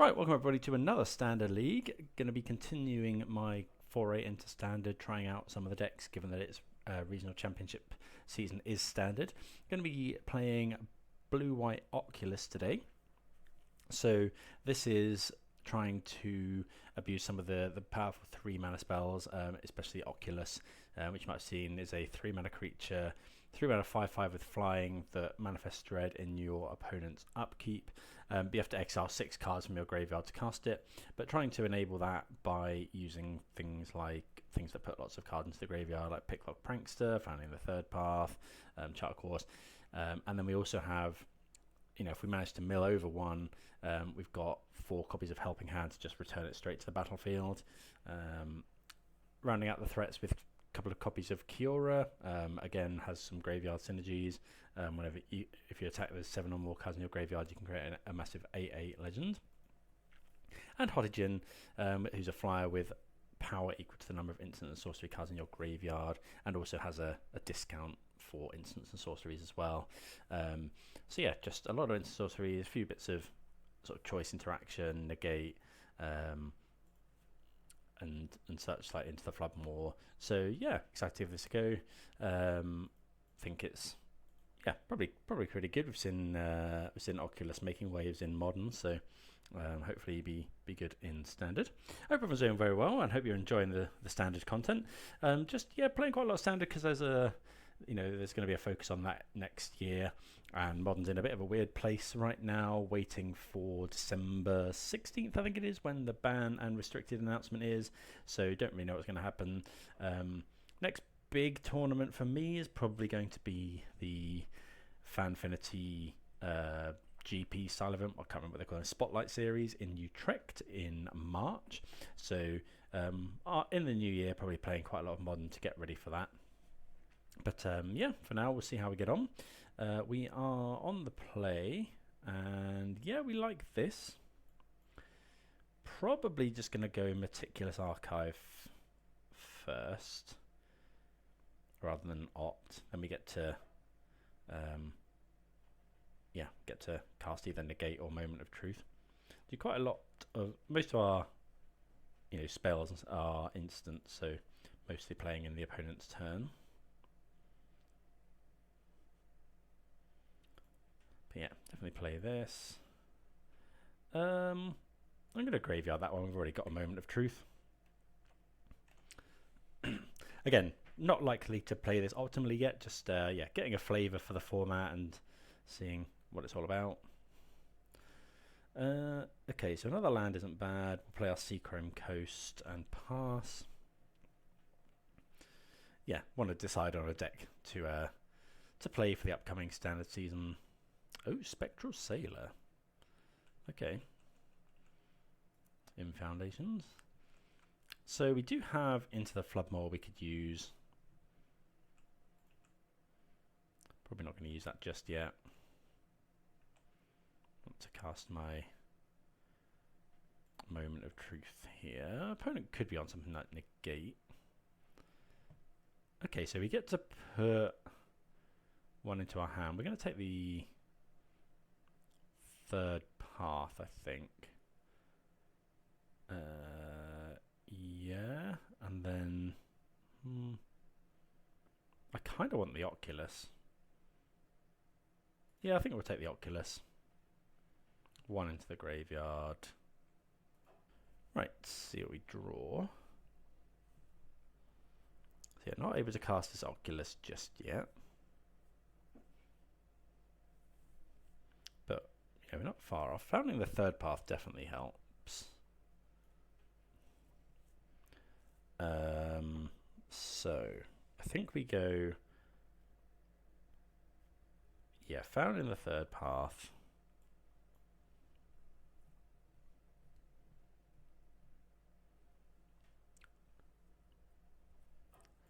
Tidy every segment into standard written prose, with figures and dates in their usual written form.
Right, welcome everybody to another Standard League. Going to be continuing my foray into Standard, trying out some of the decks, given that it's regional championship season is Standard. Going to be playing Blue-White Oculus today. So this is trying to abuse some of the powerful 3-mana spells, especially Oculus, which you might have seen is a 3-mana creature, 3-mana 5/5 with flying that manifests dread in your opponent's upkeep. But you have to exile 6 cards from your graveyard to cast it, but trying to enable that by using things that put lots of cards into the graveyard, like Picklock Prankster, found in the third path, Charter Course, and then we also have, if we manage to mill over one, we've got 4 copies of Helping Hand to just return it straight to the battlefield. Rounding out the threats with a couple of copies of Kiora, again has some graveyard synergies. If you attack with 7 or more cards in your graveyard, you can create a massive 8/8 legend. And Haughty Djinn, who's a flyer with power equal to the number of instant and sorcery cards in your graveyard, and also has a discount for instants and sorceries as well. So yeah, just a lot of instant sorceries, a few bits of sort of choice interaction, negate, and such, like Into the Flood Maw. So yeah, excited to give this a go. Think it's probably pretty good. We've seen Oculus making waves in Modern, so hopefully be good in Standard. Hope everyone's doing very well, and hope you're enjoying the Standard content. Playing quite a lot of Standard because there's there's going to be a focus on that next year, and Modern's in a bit of a weird place right now, waiting for December 16th, I think it is, when the ban and restricted announcement is, so don't really know what's going to happen. Next big tournament for me is probably going to be the Fanfinity GP style event. I can't remember what they call it, Spotlight Series in Utrecht in March, so in the new year probably playing quite a lot of Modern to get ready for that. But for now we'll see how we get on. We are on the play, and we like this. Probably just going to go Meticulous Archive first, rather than opt. Then we get to cast either Negate or Moment of Truth. Do quite a lot of, most of our spells are instant, so mostly playing in the opponent's turn. But yeah, definitely play this. I'm going to graveyard that one. We've already got a Moment of Truth. Again, not likely to play this optimally yet. Just getting a flavour for the format and seeing what it's all about. Okay, so another land isn't bad. We'll play our Seachrome Coast and pass. Yeah, want to decide on a deck to play for the upcoming Standard season. Oh, Spectral Sailor. Okay. In Foundations. So we do have Into the Flood Maw we could use. Probably not going to use that just yet. Want to cast my Moment of Truth here. Opponent could be on something like Negate. Okay, so we get to put one into our hand. We're going to take the third path, I think. And then I kind of want the Oculus. Yeah, I think we'll take the Oculus. 1 into the graveyard. Right, let's see what we draw. So yeah, not able to cast this Oculus just yet. But yeah, we're not far off. Founding the third path definitely helps. So I think we go, found in the third path.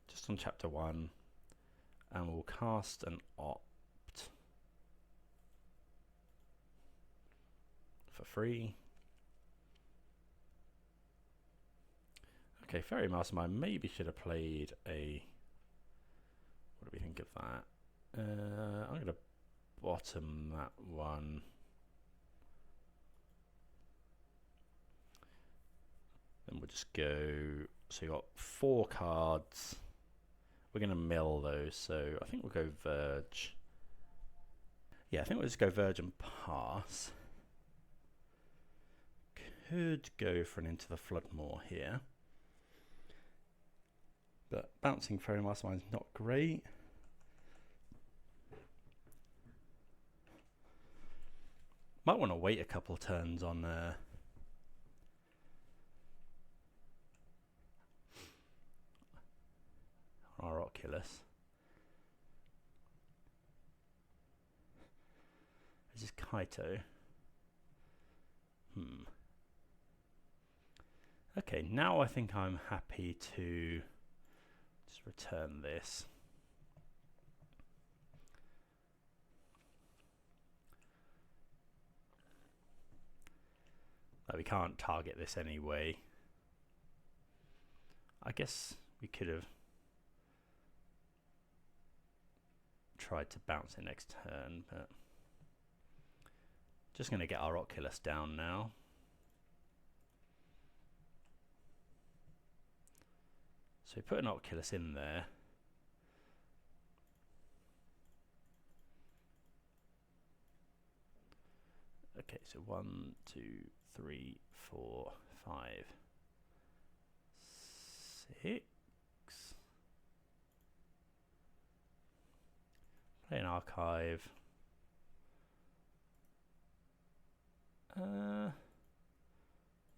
Just on chapter 1, and we'll cast an opt for free. Okay, Fairy Mastermind maybe should have played a... What do we think of that? I'm going to bottom that one. just go. So you got 4 cards. We're going to mill those, so I think we'll go Verge. Yeah, I think we'll just go Verge and pass. Could go for an Into the Flood Maw here. But bouncing Foray Mastermind's not great. Might want to wait a couple turns on our Oculus. This is Kaito. Okay, now I think I'm happy to just return this. We can't target this anyway. I guess we could have tried to bounce it next turn, but just going to get our Oculus down now. So we put an Oculus in there. Okay, so 1, 2, 3, 4, 5, 6. Play an archive.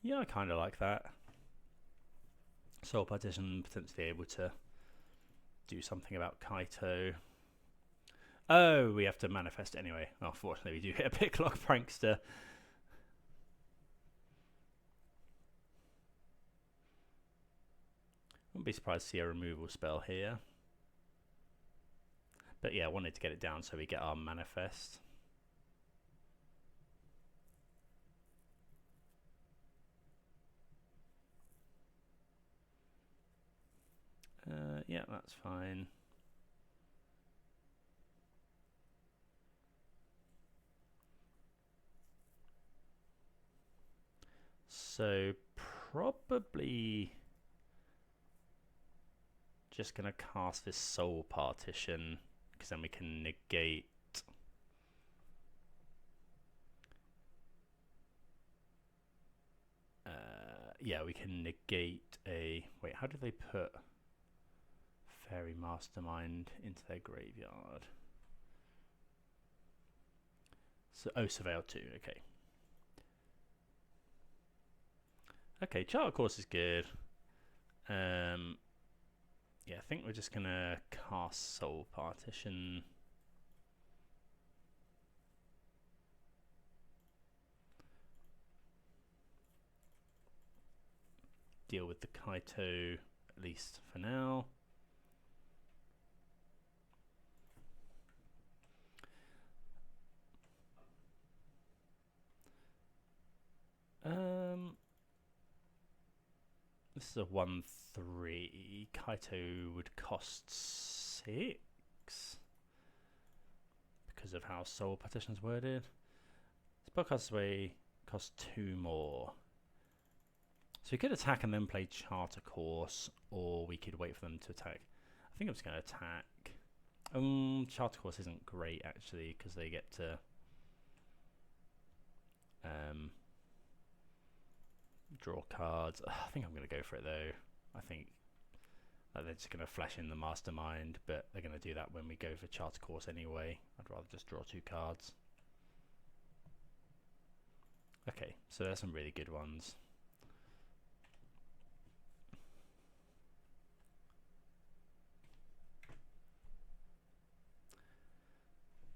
Yeah, I kind of like that. Soul Partition potentially able to do something about Kaito. Oh, we have to manifest anyway. Well, fortunately, we do hit a Picklock Prankster. Wouldn't be surprised to see a removal spell here. But yeah, I wanted to get it down so we get our manifest. Yeah, that's fine. So probably just going to cast this Soul Partition, because then we can negate yeah, we can negate a... Wait, how do they put Fairy Mastermind into their graveyard? So, oh, Surveil 2, okay. Okay, Charter Course is good. Yeah, I think we're just going to cast Soul Partition. Deal with the Kaito, at least for now. This is a 1/3. Kaito would cost 6 because of how Soul Partition's worded. Spellcaster's Way costs 2 more. So we could attack and then play Charter Course, or we could wait for them to attack. I think I'm just going to attack. Charter Course isn't great actually, because they get to draw cards. I think I'm going to go for it though. I think that they're just going to flash in the Mastermind, but they're going to do that when we go for Charter Course anyway. I'd rather just draw 2 cards. Okay, so there's some really good ones.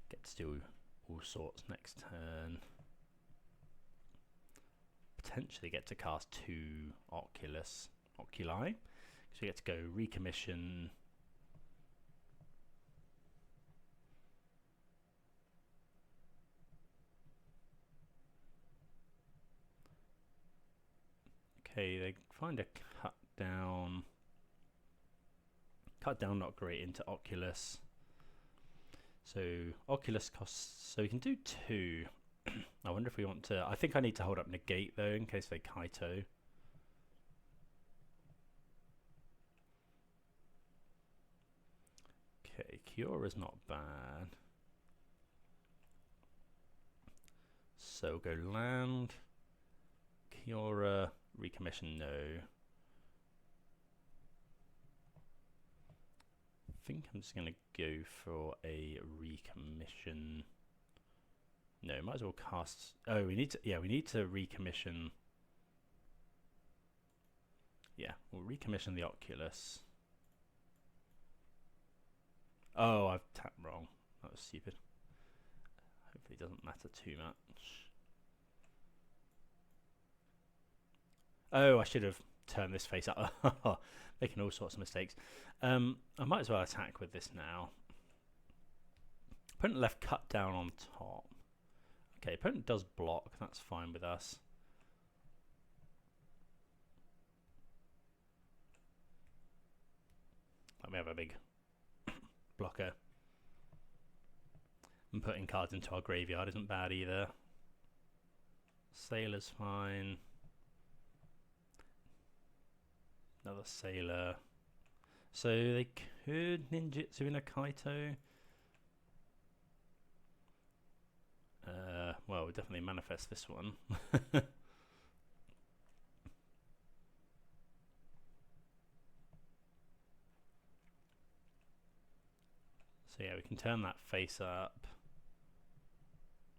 Get to do all sorts next turn. Potentially get to cast 2 oculi. So we get to go Recommission. Okay, they find a cut down. Cut down not great into Oculus. So Oculus costs, so we can do 2. I wonder if we want to, I think I need to hold up Negate though in case they Kaito. Okay, Kiora's not bad. So go land. Kiora, recommission, no. I think I'm just going to go for a recommission. No, might as well cast. Oh, we need to. Yeah, we need to recommission. Yeah, we'll recommission the Oculus. Oh, I've tapped wrong. That was stupid. Hopefully it doesn't matter too much. Oh, I should have turned this face up. Making all sorts of mistakes. I might as well attack with this now. Opponent left cut down on top. Okay, opponent does block. That's fine with us. Like we have a big blocker. And putting cards into our graveyard isn't bad either. Sailor's fine. Another sailor. So they could ninjutsu in a Kaito. Well, we'll definitely manifest this one. So yeah, we can turn that face up,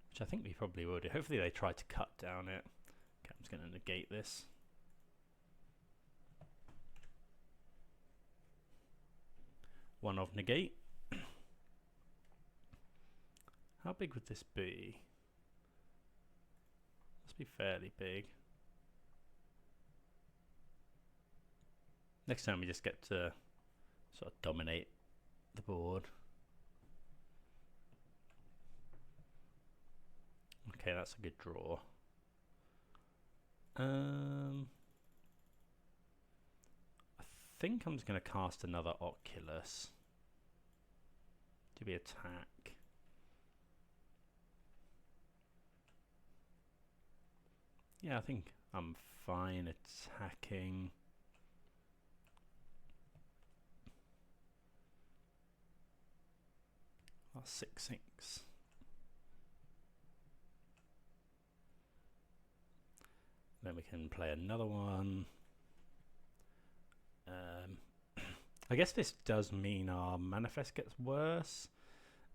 which I think we probably will do. Hopefully they try to cut down it. Okay, I'm just going to negate this. One of negate. How big would this be? Must be fairly big. Next time we just get to sort of dominate the board. Okay, that's a good draw. I think I'm just going to cast another Oculus. Do we attack? Yeah, I think I'm fine attacking. Oh, 6/6. Then we can play another one. I guess this does mean our manifest gets worse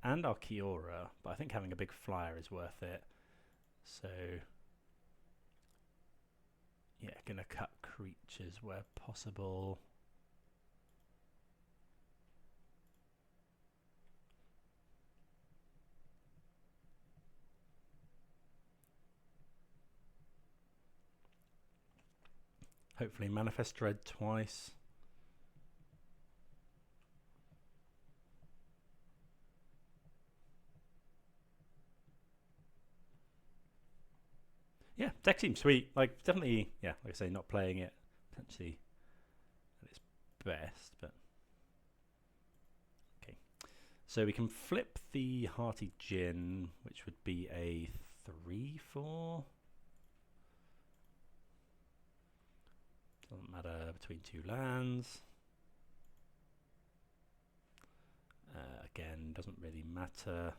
and our Kiora, but I think having a big flyer is worth it. So yeah, gonna cut creatures where possible. Hopefully manifest dread twice. Yeah, deck seems sweet. Like, definitely, yeah, like I say, not playing it potentially at its best, but okay. So we can flip the Haughty Djinn, which would be a 3/4. Doesn't matter between two lands. Again, doesn't really matter,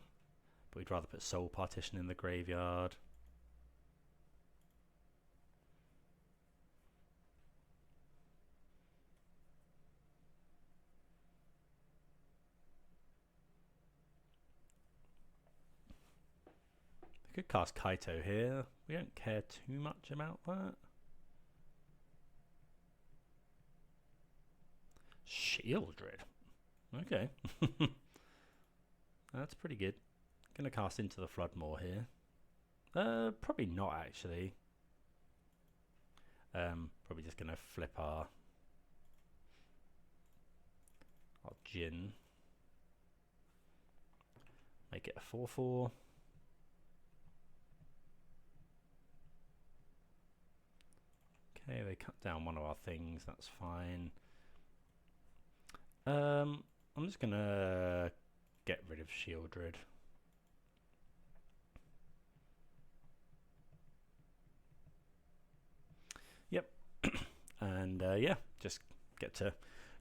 but we'd rather put Soul Partition in the graveyard. We could cast Kaito here. We don't care too much about that. Shieldred. Okay. That's pretty good. Gonna cast Into the Flood Maw here. Probably not actually. Probably just gonna flip our Djinn. Make it a 4/4. Okay, they cut down one of our things, that's fine. I'm just gonna get rid of Shieldred. Yep. And yeah, just get to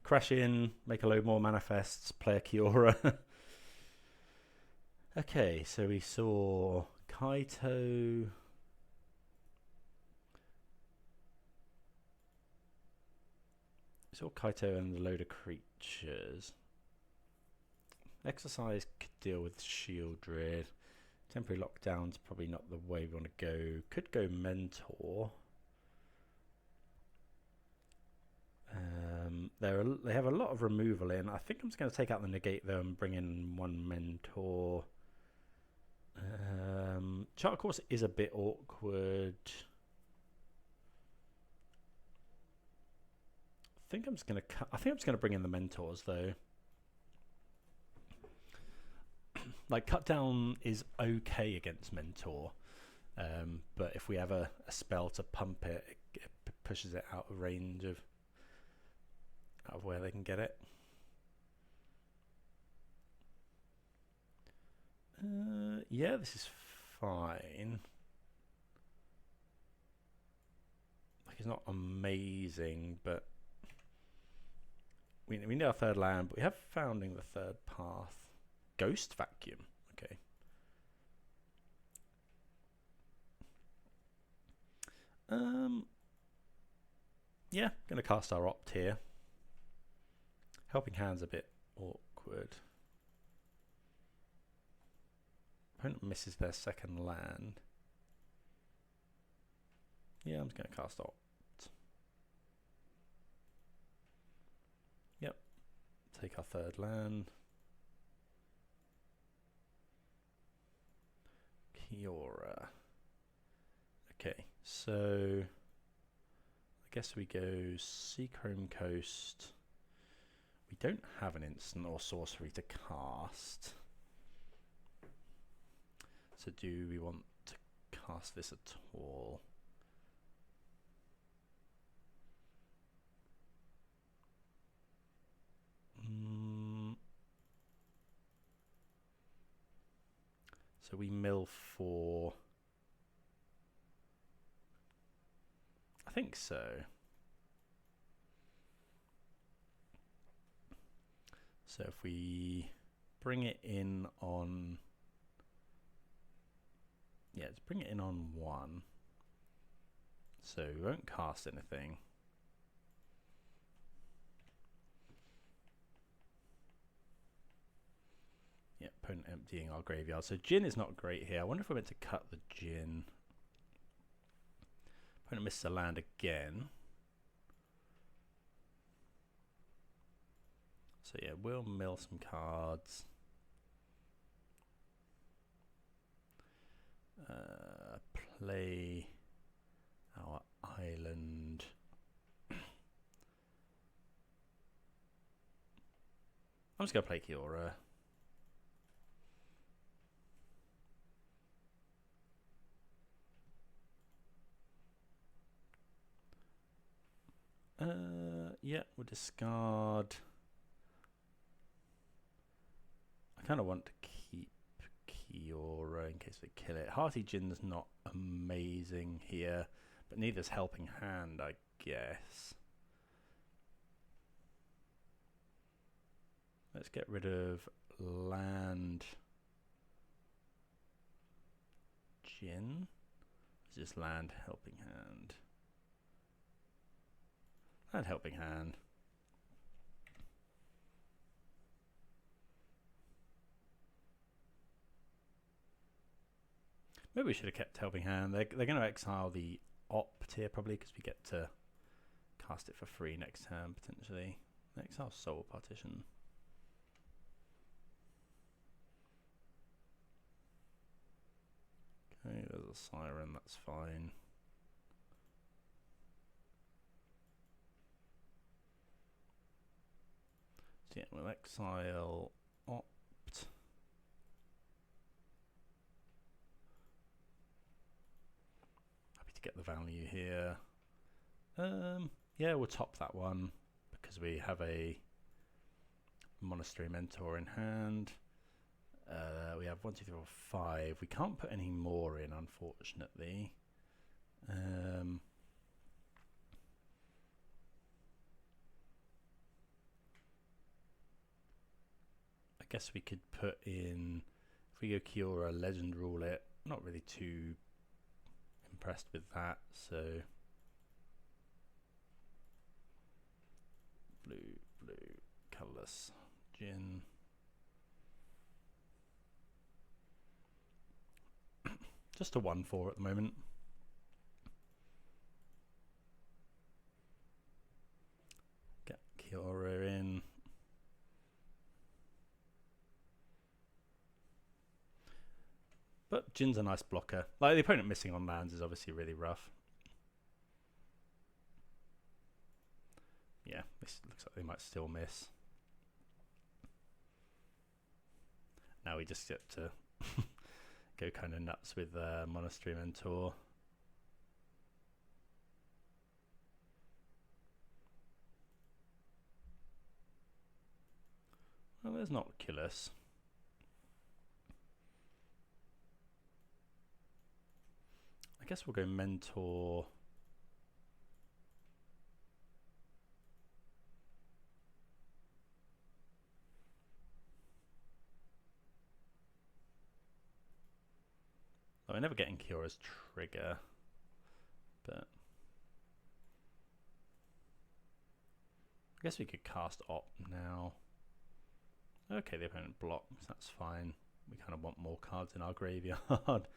crash in, make a load more manifests, play a Kiora. Okay, so we saw Kaito. We saw Kaito and a load of creatures. Exorcise could deal with Shield Druid. Temporary Lockdown's probably not the way we want to go. Could go Mentor. They have a lot of removal in. I think I'm just going to take out the Negate though and bring in one Mentor. Chart Course is a bit awkward. I think I'm just going to bring in the Mentors though. Like Cut Down is okay against Mentor, but if we have a spell to pump it, it pushes it out of range of where they can get it. Yeah, this is fine. Like it's not amazing, but we need our third land, but we have Founding the Third Path. Ghost Vacuum, okay. Yeah, gonna cast our Opt here. Helping Hand's a bit awkward. Opponent misses their second land. Yeah, I'm just gonna cast Opt. Yep. Take our third land. Kiora. Okay, so I guess we go Seachrome Coast. We don't have an instant or sorcery to cast. So do we want to cast this at all? So we mill for... I think so. So if we bring it in on... Yeah, let's bring it in on 1. So we won't cast anything. Yeah, opponent emptying our graveyard. So Djinn is not great here. I wonder if we're meant to cut the Djinn. Opponent misses a land again. So yeah, we'll mill some cards. Play our island. I'm just going to play Kiora. Yeah, we'll discard. I kind of want to keep Kiora in case they kill it. Haughty Djinn's not amazing here, but neither's Helping Hand, I guess. Let's get rid of land Djinn. Is this land Helping Hand? Land Helping Hand. Maybe we should have kept Helping Hand. They're going to exile the Opt here probably because we get to cast it for free next turn potentially. Exile Soul Partition. Okay, there's a Siren, that's fine. So yeah, we'll exile Opt. Happy to get the value here. Yeah, we'll top that one because we have a Monastery Mentor in hand. We have 1, 2, 3, 4, 5. We can't put any more in, unfortunately. guess we could put in, if we go Kiora, Legend Rule it. Not really too impressed with that, so blue, colourless, Djinn. Just a 1/4 at the moment. Get Kiora in. But Djinn's a nice blocker. Like, the opponent missing on lands is obviously really rough. Yeah, this looks like they might still miss. Now we just get to go kind of nuts with Monastery Mentor. Well, there's Oculus. I guess we'll go Mentor. Oh, we're never getting Kiora's trigger, but I guess we could cast Op now. Okay, the opponent blocks, that's fine. We kind of want more cards in our graveyard.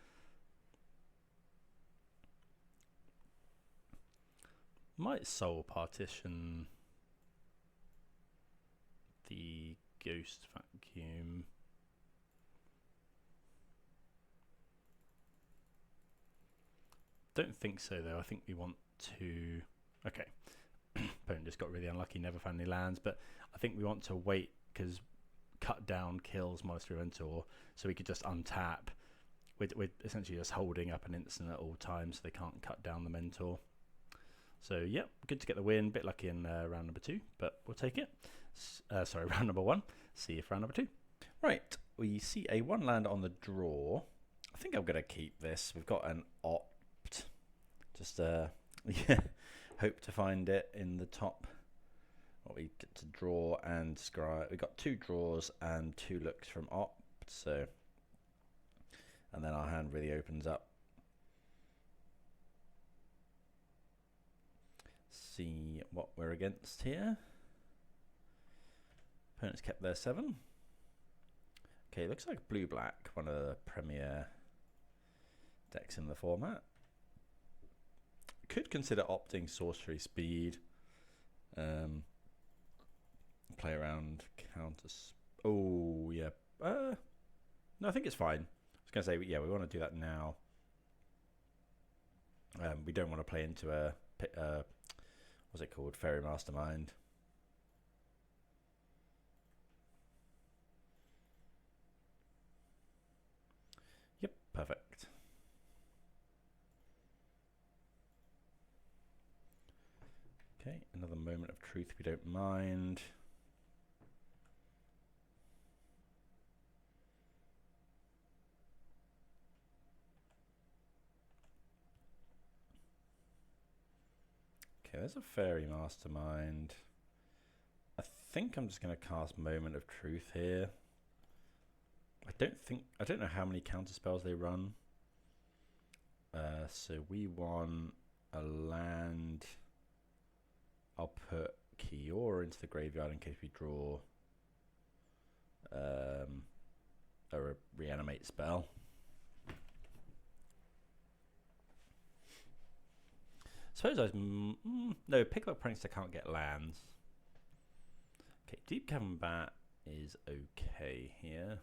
Might Soul Partition the Ghost Vacuum. Don't think so though. I think we want to. Okay, opponent just got really unlucky, never found any lands, but I think we want to wait because cut down kills Monastery Mentor, so we could just untap. We're essentially just holding up an instant at all times, so they can't cut down the Mentor. So yeah, good to get the win. Bit lucky in round number 2, but we'll take it. Sorry, round number 1. See you for round number 2. Right, we see a 1 land on the draw. I think I'm going to keep this. We've got an Opt. Just yeah, hope to find it in the top. What we get to draw and scry. We got 2 draws and 2 looks from Opt. So, and then our hand really opens up. See what we're against here. Opponents kept their 7. Okay, looks like blue-black, one of the premier decks in the format. Could consider opting sorcery speed. Play around counters. Oh yeah. No, I think it's fine. I was gonna say yeah, we want to do that now. We don't want to play into a what's it called? Fairy Mastermind. Yep, perfect. Okay, another moment of truth we don't mind. Okay, there's a Fairy Mastermind. I think I'm just going to cast Moment of Truth here. I don't know how many counter spells they run. So we want a land. I'll put Kiora into the graveyard in case we draw a reanimate spell. Suppose no, Picklock Prankster can't get lands. Okay, Deep Cavern Bat is okay here.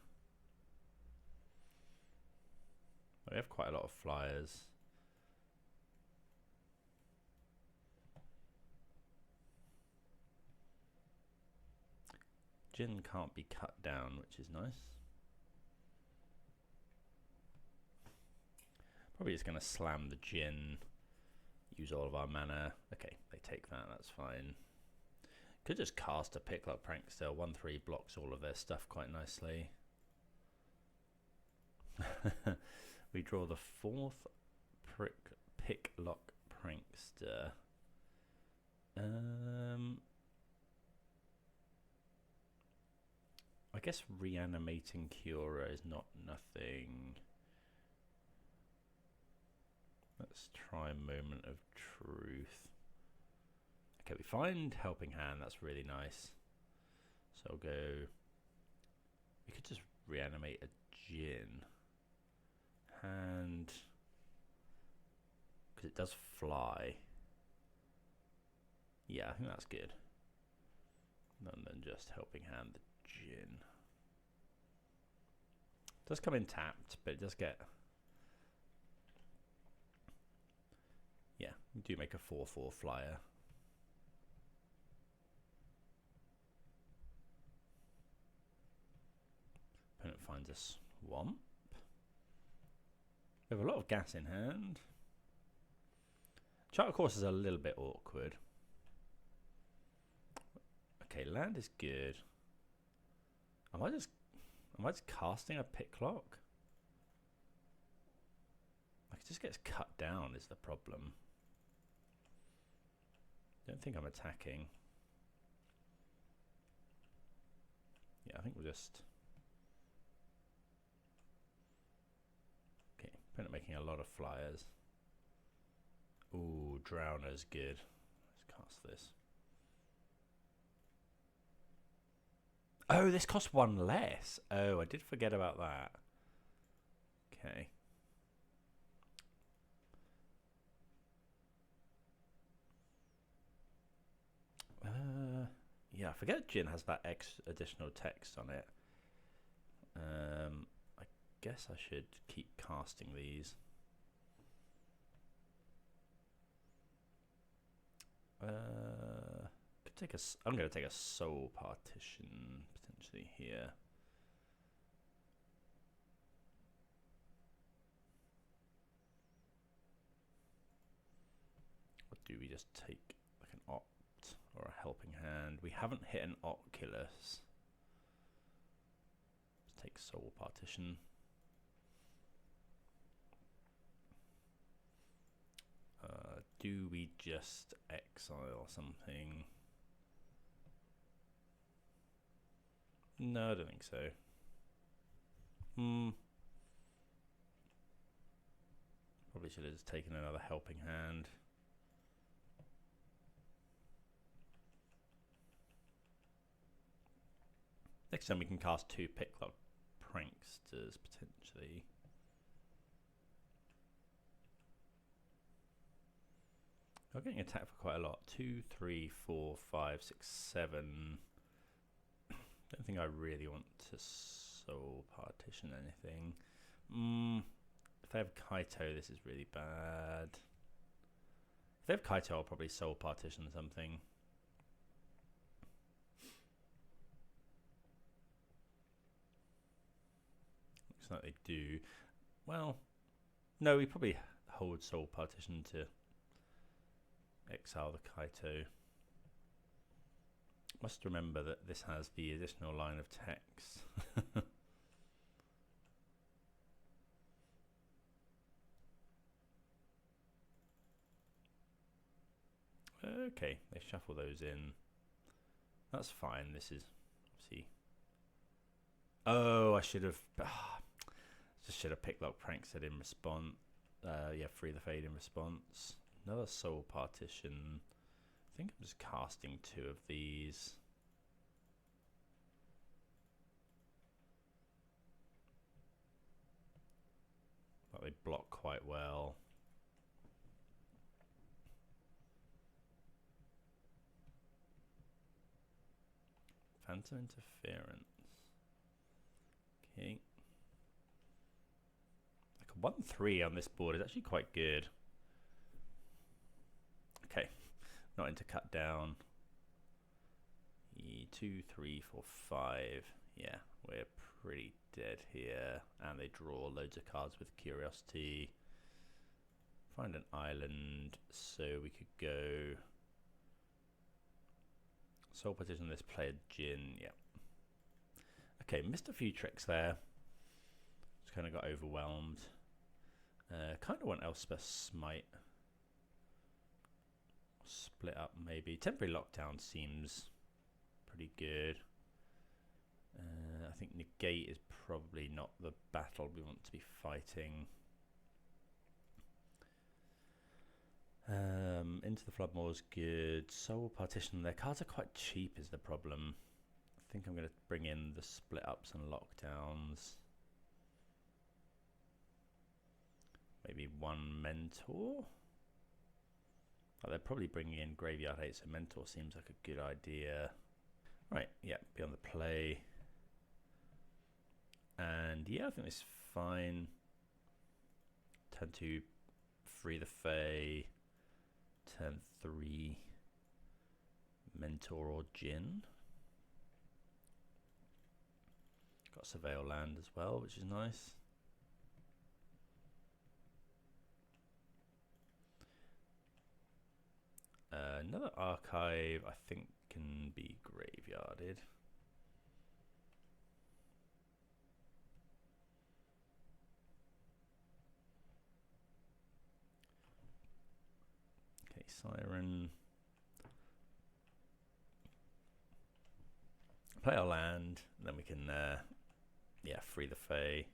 We have quite a lot of flyers. Djinn can't be cut down, which is nice. Probably just going to slam the Djinn. Use all of our mana. Okay, they take that, that's fine. Could just cast a Picklock Prankster. 1/3 blocks all of their stuff quite nicely. We draw the 4th Picklock Prankster. I guess reanimating Kiora is not nothing. Let's try Moment of Truth. Okay, we find Helping Hand. That's really nice. So I'll go. We could just reanimate a Djinn. And because it does fly. Yeah, I think that's good. And then just Helping Hand the Djinn. Does come in tapped, but it does get. Yeah, we do make a 4/4 flyer. Opponent finds a swamp. We have a lot of gas in hand. Charter Course is a little bit awkward. Okay, land is good. Am I just casting a Picklock? Like it just gets cut down is the problem. Don't think I'm attacking. Yeah, I think we'll just. Okay, opponent making a lot of flyers. Ooh, Drowner's good. Let's cast this. Oh, this costs one less. Oh, I did forget about that. Okay. Yeah, I forget Djinn has that additional text on it. I guess I should keep casting these. Could take I'm going to take a Soul Partition potentially here. Or do we just take like an Opt or a Helping Hand? We haven't hit an Oculus. Let's take Soul Partition. Do we just exile something? No, I don't think so. Probably should have just taken another Helping Hand. Next time we can cast 2 Picklock Pranksters potentially. I'm getting attacked for quite a lot. 2, 3, 4, 5, 6, 7. Don't think I really want to Soul Partition anything. If they have Kaito, this is really bad. If they have Kaito, I'll probably Soul Partition something. Looks like they do. Well, no, we probably hold Soul Partition to exile the Kaito. Must remember that this has the additional line of text. Okay, they shuffle those in. That's fine. This is obviously. Oh, I should have. Just should have Picklock Prankster in response. Yeah, Free the Fade in response. Another Soul Partition. I think I'm just casting 2 of these. But they block quite well. Phantom Interference. Okay. Like a 1/3 on this board is actually quite good. Okay, not into cut down. 2, 3, 4, 5. Yeah, we're pretty dead here. And they draw loads of cards with Curiosity. Find an island, so we could go Soul Partition this, play a Djinn. Yeah. Okay, missed a few tricks there. Just kind of got overwhelmed. Kind of want Elspeth Smite. Split up maybe. Temporary Lockdown seems pretty good. I I think Negate is probably not the battle we want to be fighting. Into the Flood Maw is good. Soul Partition, their cards are quite cheap is the problem. I think I'm going to bring in the split ups and lockdowns. Maybe one Mentor. Oh, they're probably bringing in Graveyard Hate, so Mentor seems like a good idea. Right, yeah, be on the play. And yeah, I think it's fine. Turn 2, free the Fae. Turn 3, Mentor or Djinn. Got Surveil land as well, which is nice. Another archive, I think, can be graveyarded. Okay, Siren. Play our land, and then we can, yeah, free the Fae.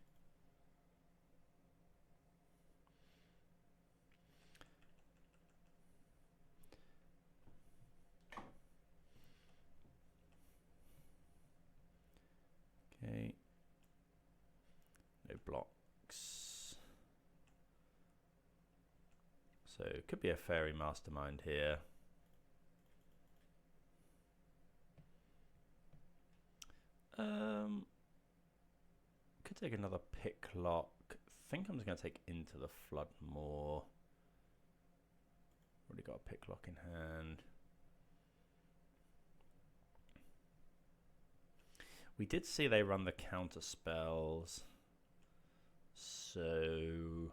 Okay. No blocks. So it could be a fairy mastermind here. Could take another Picklock. I think I'm just going to take Into the Flood Maw. Already got a Picklock in hand. We did see they run the counter spells. So do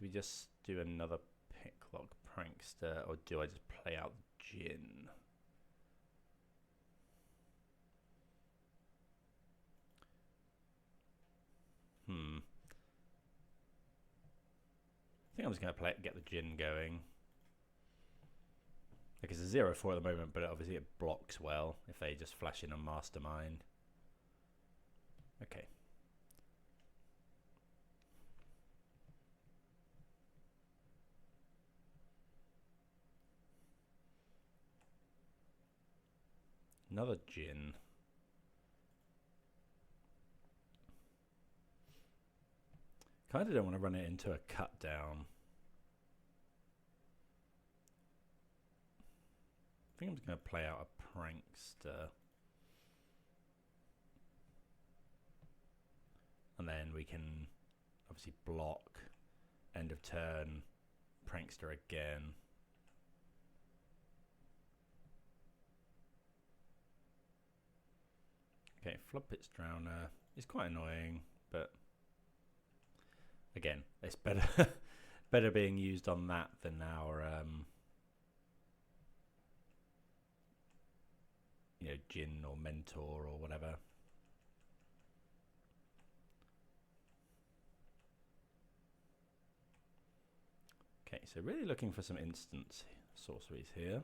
we just do another Picklock Prankster, or do I just play out Djinn? I think I'm just going to get the Djinn going. Like it's a 0-4 at the moment, but obviously it blocks well if they just flash in a mastermind. Okay. Another Djinn. Kind of don't want to run it into a cut down. I think I'm just going to play out a Prankster. And then we can obviously block, end of turn, Prankster again. Okay, Floodpit's Drowner is quite annoying, but again, it's better better being used on that than our you know, Djinn or Mentor or whatever. Okay, so really looking for some instant sorceries here.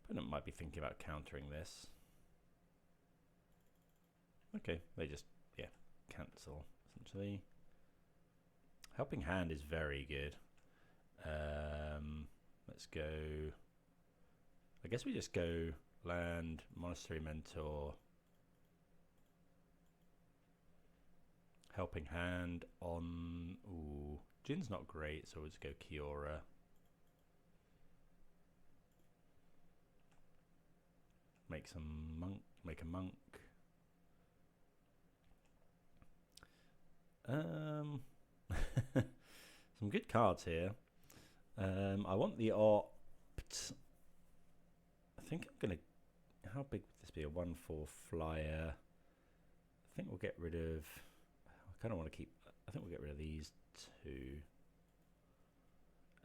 Opponent might be thinking about countering this. Okay, they just, yeah, cancel, essentially. Helping Hand is very good. Let's go, I guess we just go land, Monastery Mentor, Helping Hand on, ooh, Djinn's not great, so we'll just go Kiora. Make a monk. Some good cards here. I want the opt. I think I'm gonna. How big would this be? A 1/4 flyer. I think we'll get rid of. I kind of want to keep. I think we'll get rid of these two.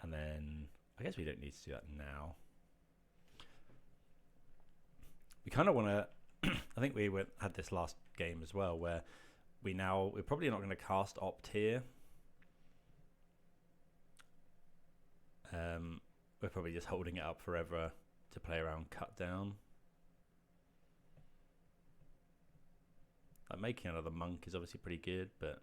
And then I guess we don't need to do that now. We kind of want to. I think we had this last game as well, where we're probably not going to cast opt here. We're probably just holding it up forever to play around cut down. Like making another monk is obviously pretty good, but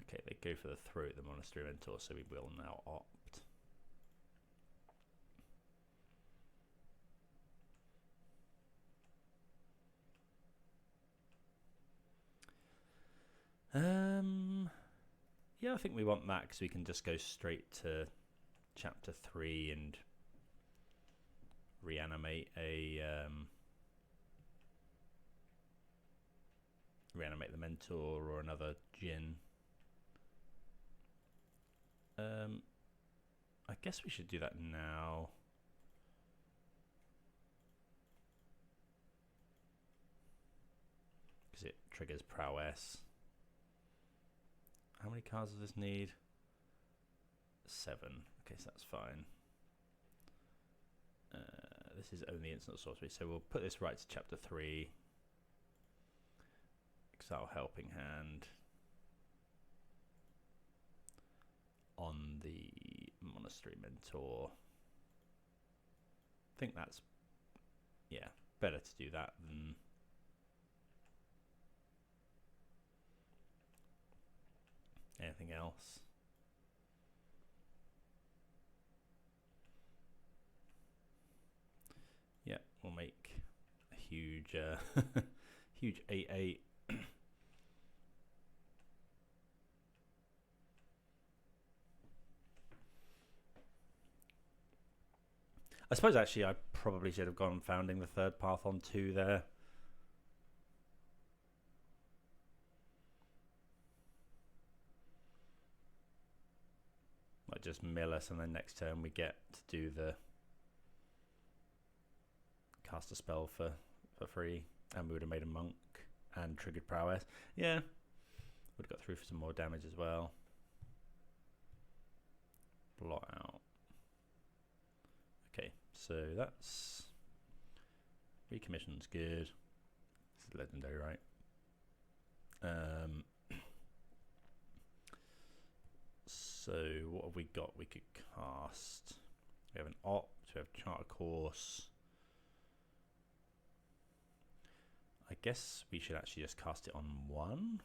okay, they go for the throat, the Monastery Mentor, so we will now opt. Yeah, I think we want that because we can just go straight to chapter 3 and reanimate the Mentor or another Djinn. I guess we should do that now. Because it triggers prowess. How many cards does this need? 7. Okay, so that's fine. This is only instant sorcery, so we'll put this right to chapter 3. Exile Helping Hand on the Monastery Mentor. I think that's, yeah, better to do that than anything else. Yeah, we'll make a huge, huge 8/8. I suppose actually I probably should have gone founding the third path on 2 there. Like just mill us, and then next turn we get to do the cast a spell for free, and we would have made a monk and triggered prowess. Yeah, would have got through for some more damage as well. Blot out. Okay, so that's Recommission's good. It's legendary, right? So what have we got? We could cast. We have an opt. We have Charter Course. I guess we should actually just cast it on 1.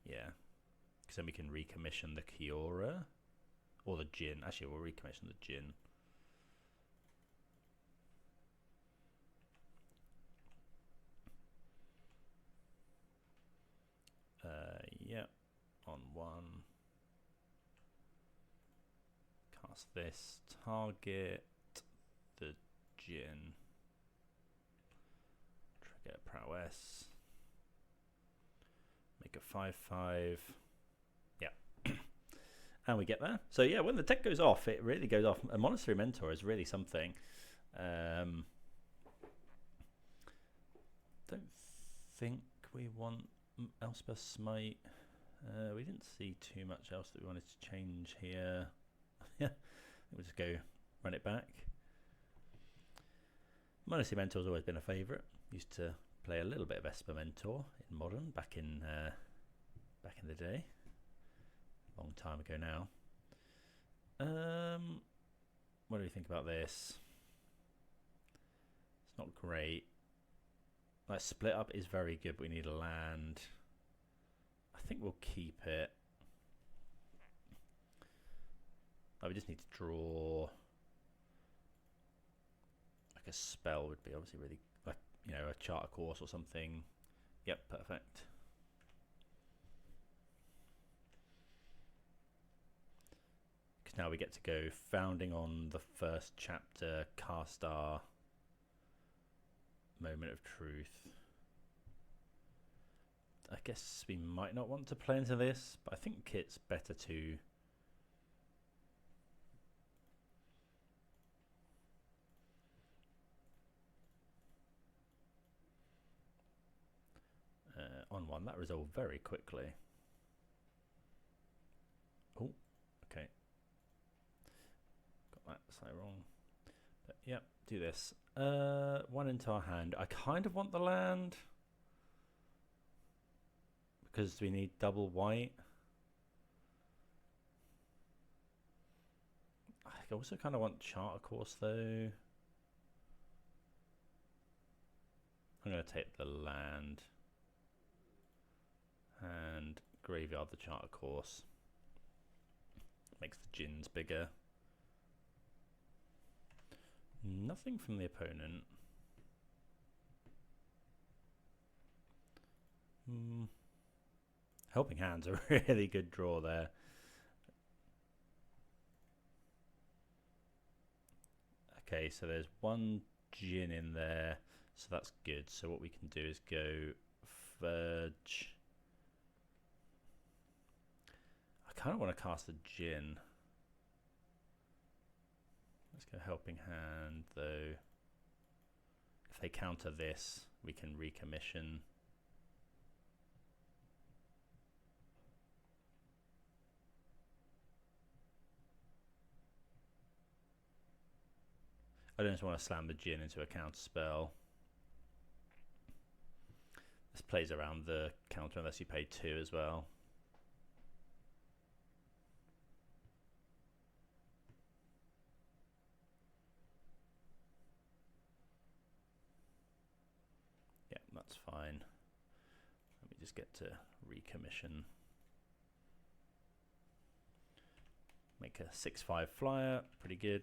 Yeah, because then we can recommission the Kiora or the Djinn. Actually, we'll recommission the Djinn. Yeah, on 1. Cast this. Target the Djinn. Trigger prowess. Make a 5/5. Yeah. And we get there. So yeah, when the tech goes off, it really goes off. A Monastery Mentor is really something. Don't think we want Elspeth Smite. We didn't see too much else that we wanted to change here. Yeah, we'll just go run it back. Monastery Mentor's always been a favourite. Used to play a little bit of Esper Mentor in Modern back in the day. Long time ago now. What do we think about this? It's not great. Like split up is very good, but we need a land. I think we'll keep it. Like we just need to draw. Like a spell would be obviously really, like, you know, a Charter Course or something. Yep, perfect. Because now we get to go founding on the first chapter, cast our Moment of Truth. I guess we might not want to play into this, but I think it's better to on 1. That resolved very quickly. Oh, okay. Got that slightly wrong. But yep, do this. 1 into our hand. I kind of want the land because we need double white. I also kind of want Charter Course though. I'm going to take the land and graveyard the Charter Course. Makes the Djinns bigger. Nothing from the opponent. Helping Hand's a really good draw there. Okay, so there's one Djinn in there, so that's good. So what we can do is go Verge. I kind of want to cast a Djinn. Let's go Helping Hand, though. If they counter this, we can Recommission. I don't just want to slam the Djinn into a counter spell. This plays around the counter unless you pay 2 as well. Yeah, that's fine. Let me just get to Recommission. Make a 6/5 flyer, pretty good.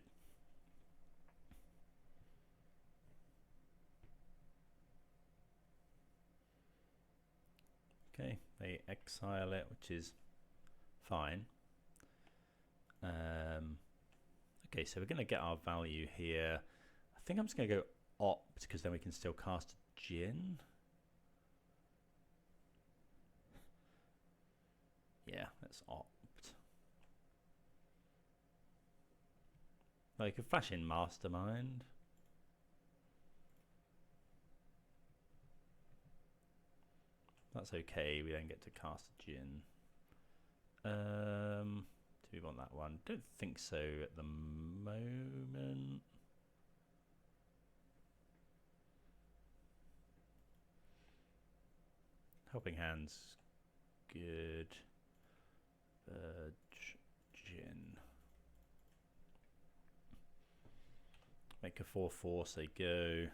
Okay, they exile it, which is fine. Okay, so we're going to get our value here. I think I'm just going to go Opt, because then we can still cast Djinn. Yeah, let's Opt. Well, you could flash in Mastermind. That's okay, we don't get to cast a Djinn. Do we want that one? Don't think so at the moment. Helping Hand's good. Verge, Djinn. Make a 4/4, so go.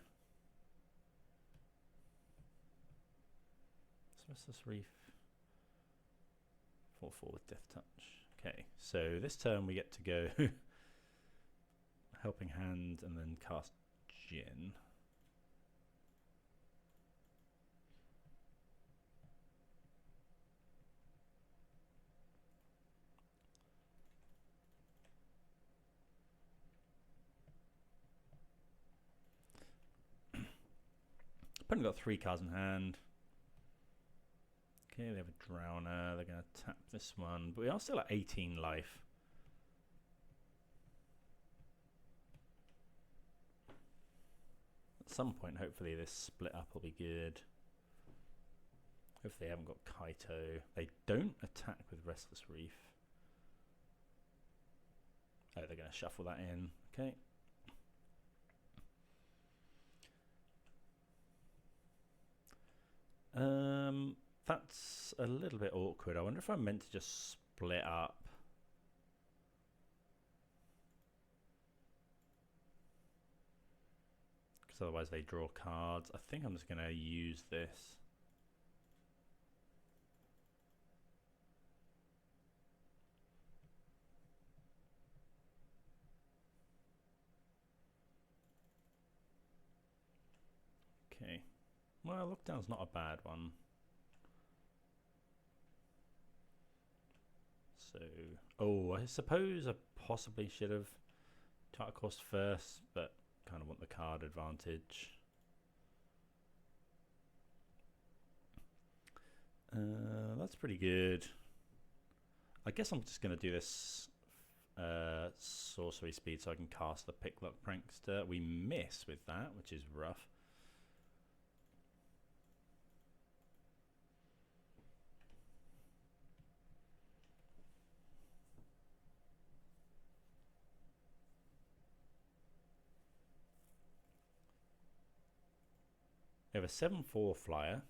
What's this reef? 4/4 with Death Touch. Okay, so this turn we get to go Helping Hand and then cast Djinn. Opponent got 3 cards in hand. Okay, they have a Drowner. They're going to tap this one, but we are still at 18 life. At some point, hopefully, this split up will be good. Hopefully, they haven't got Kaito. They don't attack with Restless Reef. Oh, they're going to shuffle that in. Okay. That's a little bit awkward. I wonder if I'm meant to just split up. Because otherwise they draw cards. I think I'm just going to use this. Okay. Well, Lockdown's not a bad one. So, oh, I suppose I possibly should have Charter Course first, but kind of want the card advantage. That's pretty good. I guess I'm just going to do this sorcery speed so I can cast the Picklock Prankster. We miss with that, which is rough. We have a 7/4 flyer.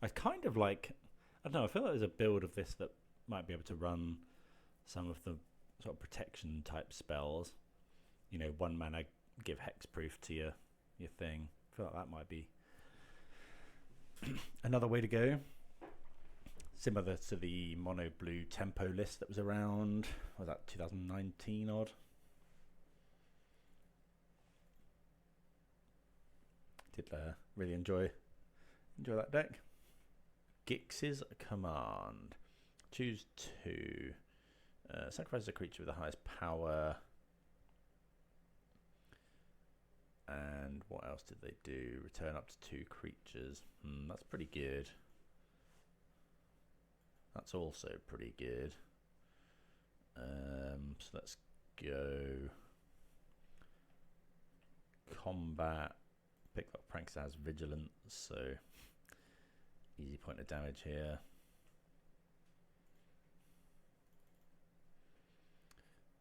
I kind of like, I don't know, I feel like there's a build of this that might be able to run some of the sort of protection type spells. You know, 1 mana give hexproof to your thing. I feel like that might be another way to go. Similar to the mono blue tempo list that was around, what was that, 2019 odd? Did really enjoy that deck. Gix's Command. Choose 2. Sacrifice a creature with the highest power. And what else did they do? Return up to 2 creatures. That's pretty good. That's also pretty good. So let's go combat. Picklock Prankster has vigilance, so easy point of damage here.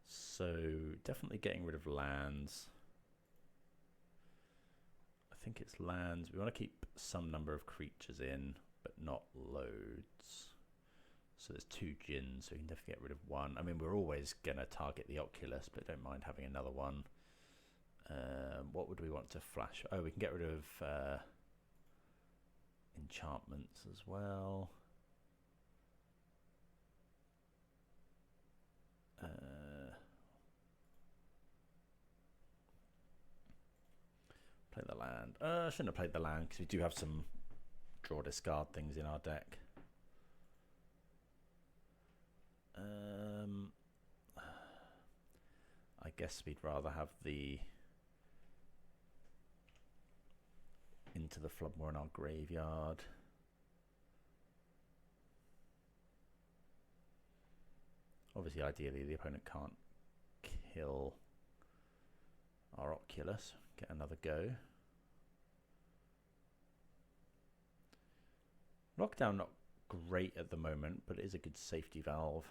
So definitely getting rid of lands. I think it's lands. We want to keep some number of creatures in, but not loads. So there's 2 Djinns, so we can definitely get rid of 1. I mean, we're always going to target the Oculus, but don't mind having another one. What would we want to flash? Oh, we can get rid of enchantments as well. Play the land. I shouldn't have played the land because we do have some draw discard things in our deck. I guess we'd rather have the Into the Flood Maw in our graveyard. Obviously, ideally, the opponent can't kill our Oculus. Get another go. Lockdown not great at the moment, but it is a good safety valve.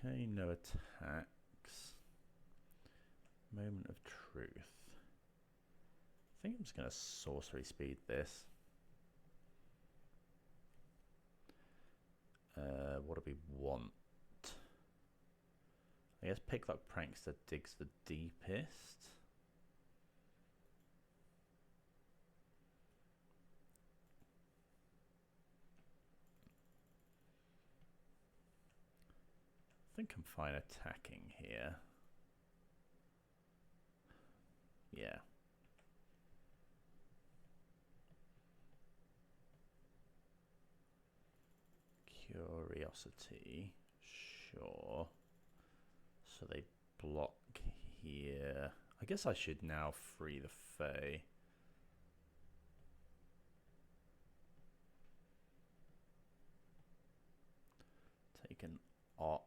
Okay, no attacks. Moment of truth. I think I'm just going to sorcery speed this. What do we want? I guess Picklock Prankster digs the deepest. I think I'm fine attacking here. Yeah. Curiosity, sure. So they block here. I guess I should now free the Fae. Take an opt.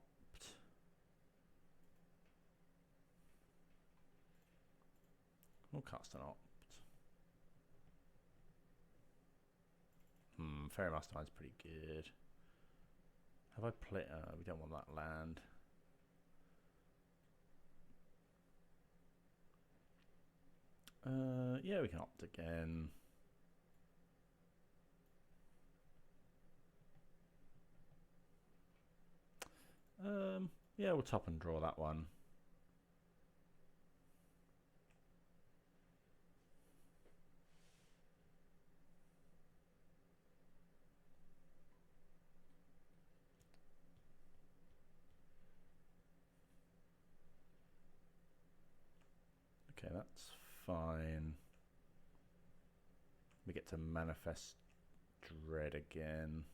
We'll cast an opt. Fairy Mastermind's pretty good. Have I played? We don't want that land. Yeah, we can opt again. Yeah, we'll top and draw that one. Okay, that's fine. We get to manifest dread again.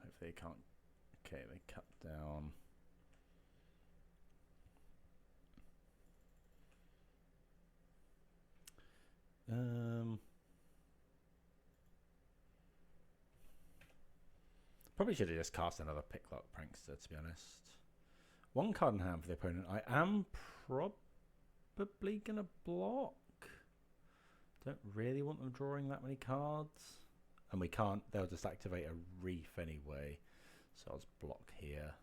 Hopefully they can't. Okay, they cut down. Probably should have just cast another Picklock Prankster, to be honest. 1 card in hand for the opponent. I am probably going to block. Don't really want them drawing that many cards. And we can't, they'll just activate a reef anyway. So I'll just block here.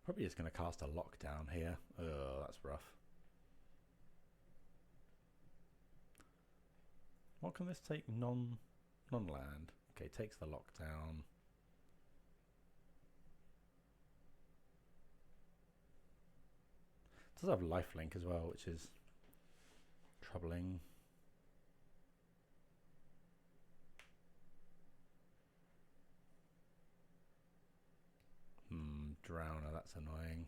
Probably just going to cast a lockdown here. Oh, that's rough. What can this take? Non-land. Okay, takes the lockdown. It does have lifelink as well, which is troubling. Drowner, that's annoying.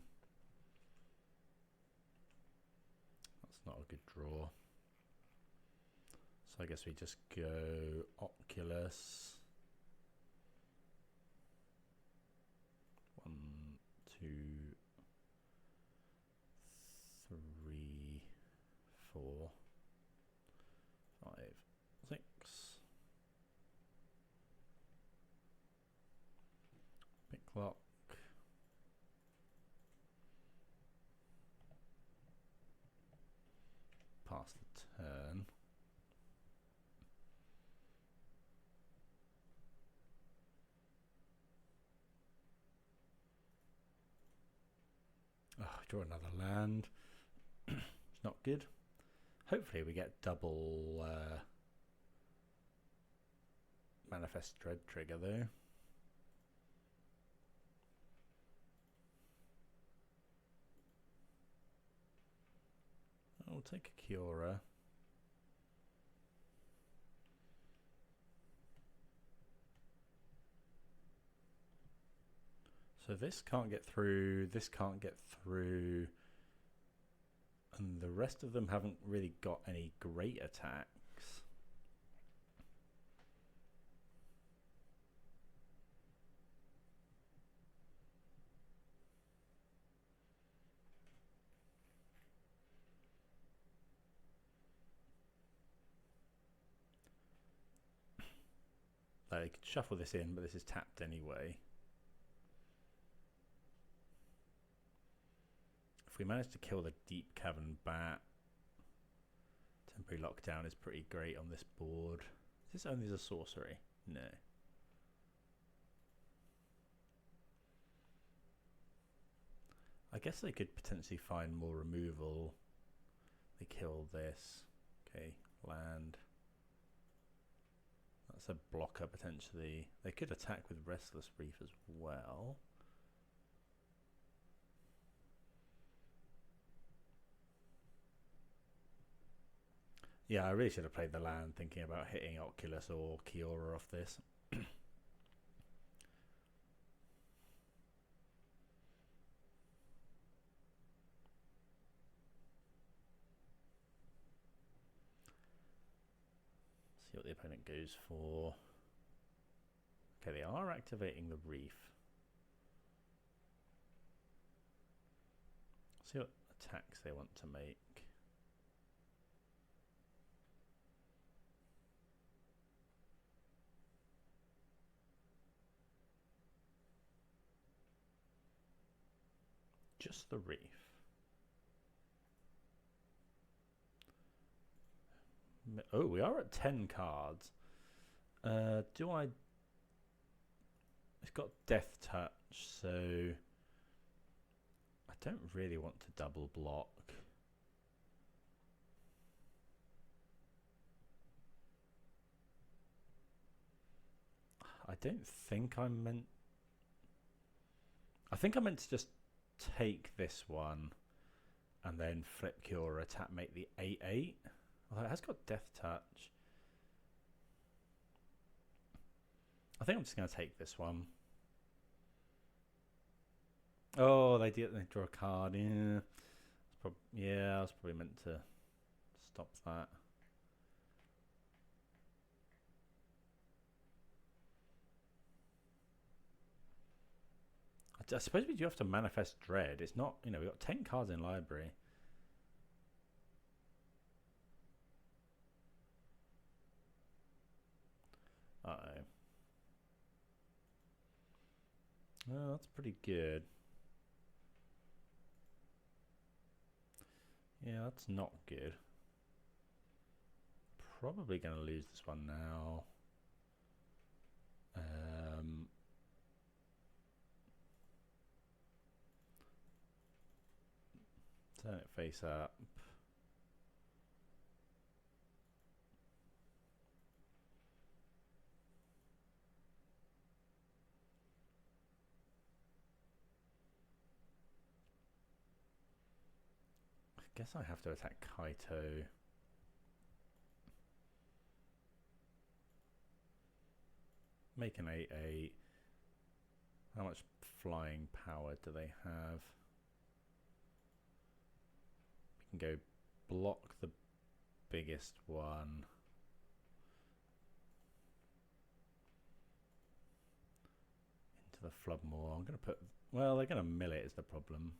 That's not a good draw. So I guess we just go Oculus. 1, 2, 3, 4, 5, 6. Picklock. Pass the turn. Oh, draw another land. It's not good. Hopefully we get double Manifest Dread trigger though. I'll take a Kiora. So this can't get through, this can't get through, and the rest of them haven't really got any great attacks. They could shuffle this in, but this is tapped anyway. If we manage to kill the Deep Cavern Bat, temporary lockdown is pretty great on this board. Is this only as a sorcery? No. I guess they could potentially find more removal. They kill this. Okay, land. That's a blocker potentially. They could attack with Restless Reef as well. Yeah, I really should have played the land thinking about hitting Oculus or Kiora off this. See what the opponent goes for. Okay, they are activating the reef. See what attacks they want to make. Just the reef. Oh, we are at 10 cards. Do I... It's got Death Touch, so... I don't really want to double block. I don't think I meant... I think I meant to just take this one and then flip Kiora, tap, make the 8/8. Although it has got Death Touch. I think I'm just going to take this one. Oh, they draw a card. Yeah, yeah, I was probably meant to stop that. I suppose we do have to manifest Dread. It's not, you know, we've got 10 cards in library. Uh-oh. Oh, that's pretty good. Yeah, that's not good. Probably going to lose this one now. Turn it face up. I guess I have to attack Kaito. Make an 8/8. How much flying power do they have? We can go block the biggest one. Into the Flood Maw. I'm going to put... Well, they're going to mill it is the problem.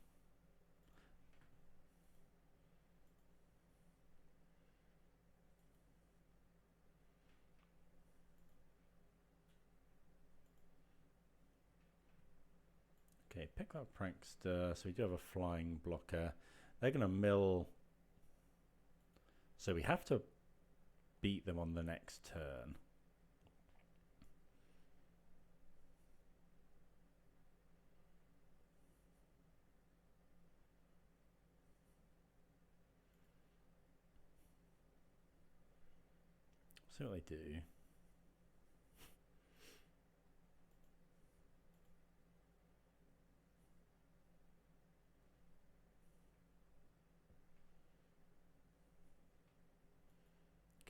Okay, Picklock Prankster. So we do have a flying blocker. They're going to mill. So we have to beat them on the next turn. See what they do.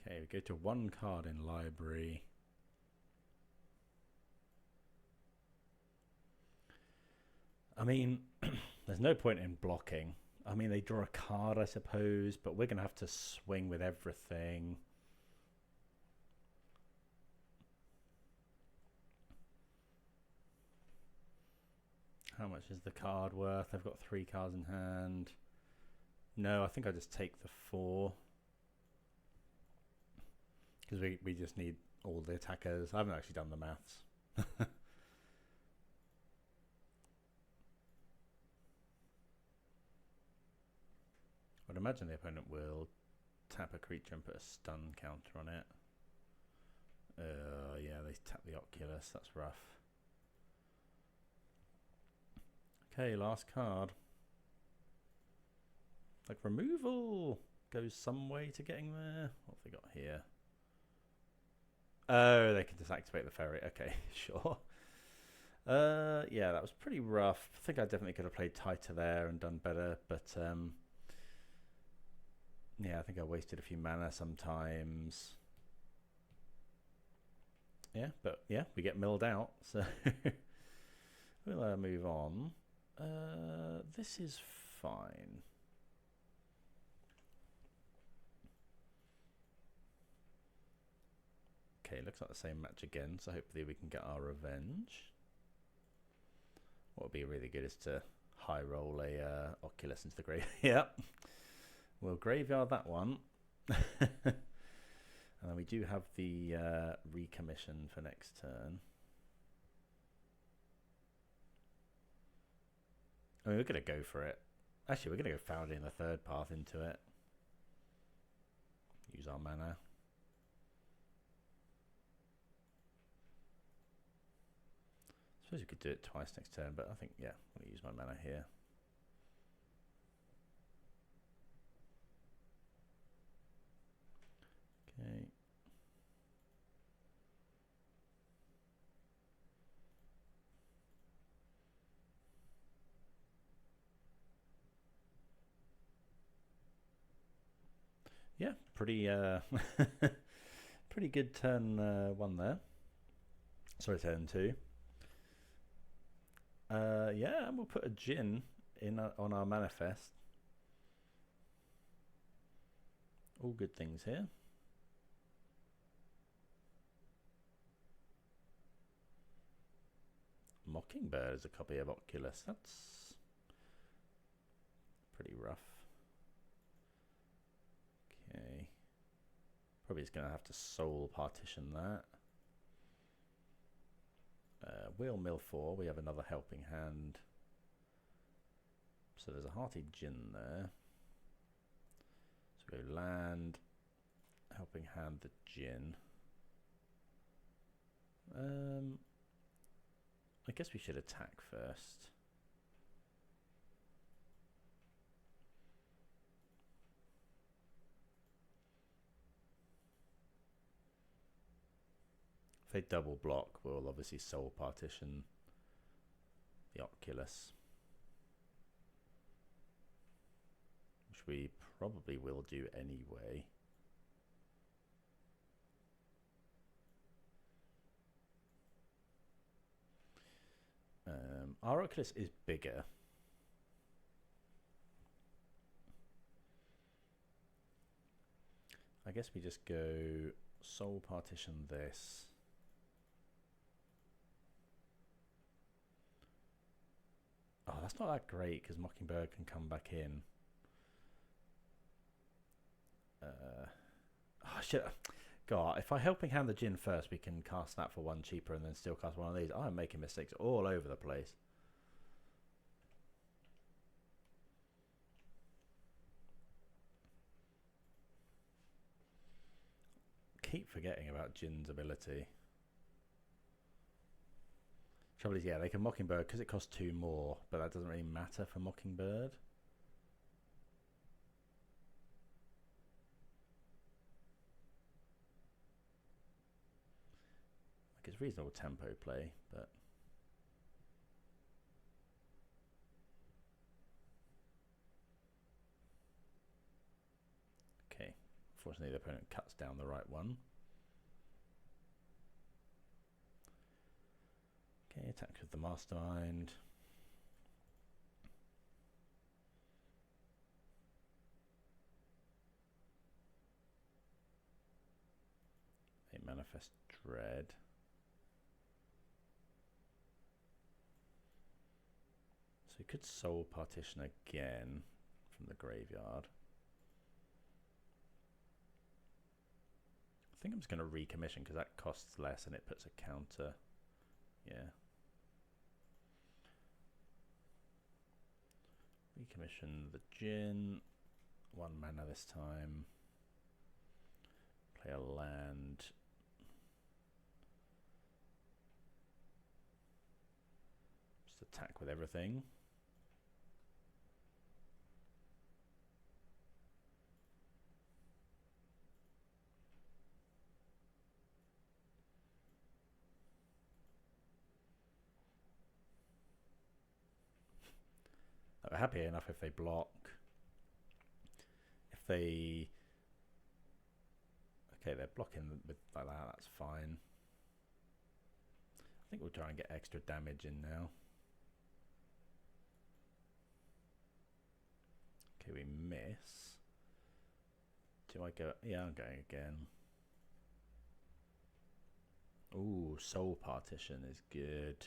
Okay, we go to one card in library. I mean, there's no point in blocking. I mean, they draw a card, I suppose, but we're going to have to swing with everything. How much is the card worth? I've got 3 cards in hand. No, I think I just take the 4. Because we just need all the attackers. I haven't actually done the maths. I'd imagine the opponent will tap a creature and put a stun counter on it. Yeah, they tap the Oculus. That's rough. Okay, last card. Like removal goes some way to getting there. What have they got here? Oh, they can disactivate the ferry. Okay, sure. Yeah, that was pretty rough. I think I definitely could have played tighter there and done better, but yeah, I think I wasted a few mana sometimes. Yeah, but yeah, we get milled out, so we'll move on. This is fine. Okay, looks like the same match again, so hopefully we can get our revenge. What would be really good is to high roll a Oculus into the grave. Yep, we'll graveyard that one. And then we do have the recommission for next turn. I mean, we're going to go for it. Actually, we're going to go Founding the third path into it. Use our mana. I suppose we could do it twice next turn, but I think, yeah, I'm going to use my mana here. Okay. Yeah, pretty pretty good turn 1 there. Sorry, turn 2. Yeah, and we'll put a Djinn in on our manifest. All good things here. Mockingbird is a copy of Oculus. That's pretty rough. Okay. Probably just going to have to Soul Partition that. We'll mill 4. We have another helping hand. So there's a Haughty Djinn there. So we go land, helping hand the Djinn. I guess we should attack first. If they double block, we'll obviously Soul Partition the Oculus, which we probably will do anyway. Our Oculus is bigger. I guess we just go Soul Partition this. Oh, that's not that great because Mockingbird can come back in. Oh shit. God, if I Helping Hand the Djinn first, we can cast that for one cheaper and then still cast one of these. I'm making mistakes all over the place. Keep forgetting about Djinn's ability. Trouble is, yeah, they can Mockingbird because it costs 2 more, but that doesn't really matter for Mockingbird. Like, it's reasonable tempo play, but okay. Unfortunately, the opponent cuts down the right one. Okay, attack with the Mastermind. They Manifest Dread. So we could Soul Partition again from the graveyard. I think I'm just going to Recommission because that costs less and it puts a counter. Yeah. Recommission the Djinn. 1 mana this time. Play a land. Just attack with everything. I'm happy enough if they block. If they... Okay, they're blocking with like that, that's fine. I think we'll try and get extra damage in now. Okay, we miss. Do I go? Yeah, I'm going again. Ooh, Soul Partition is good.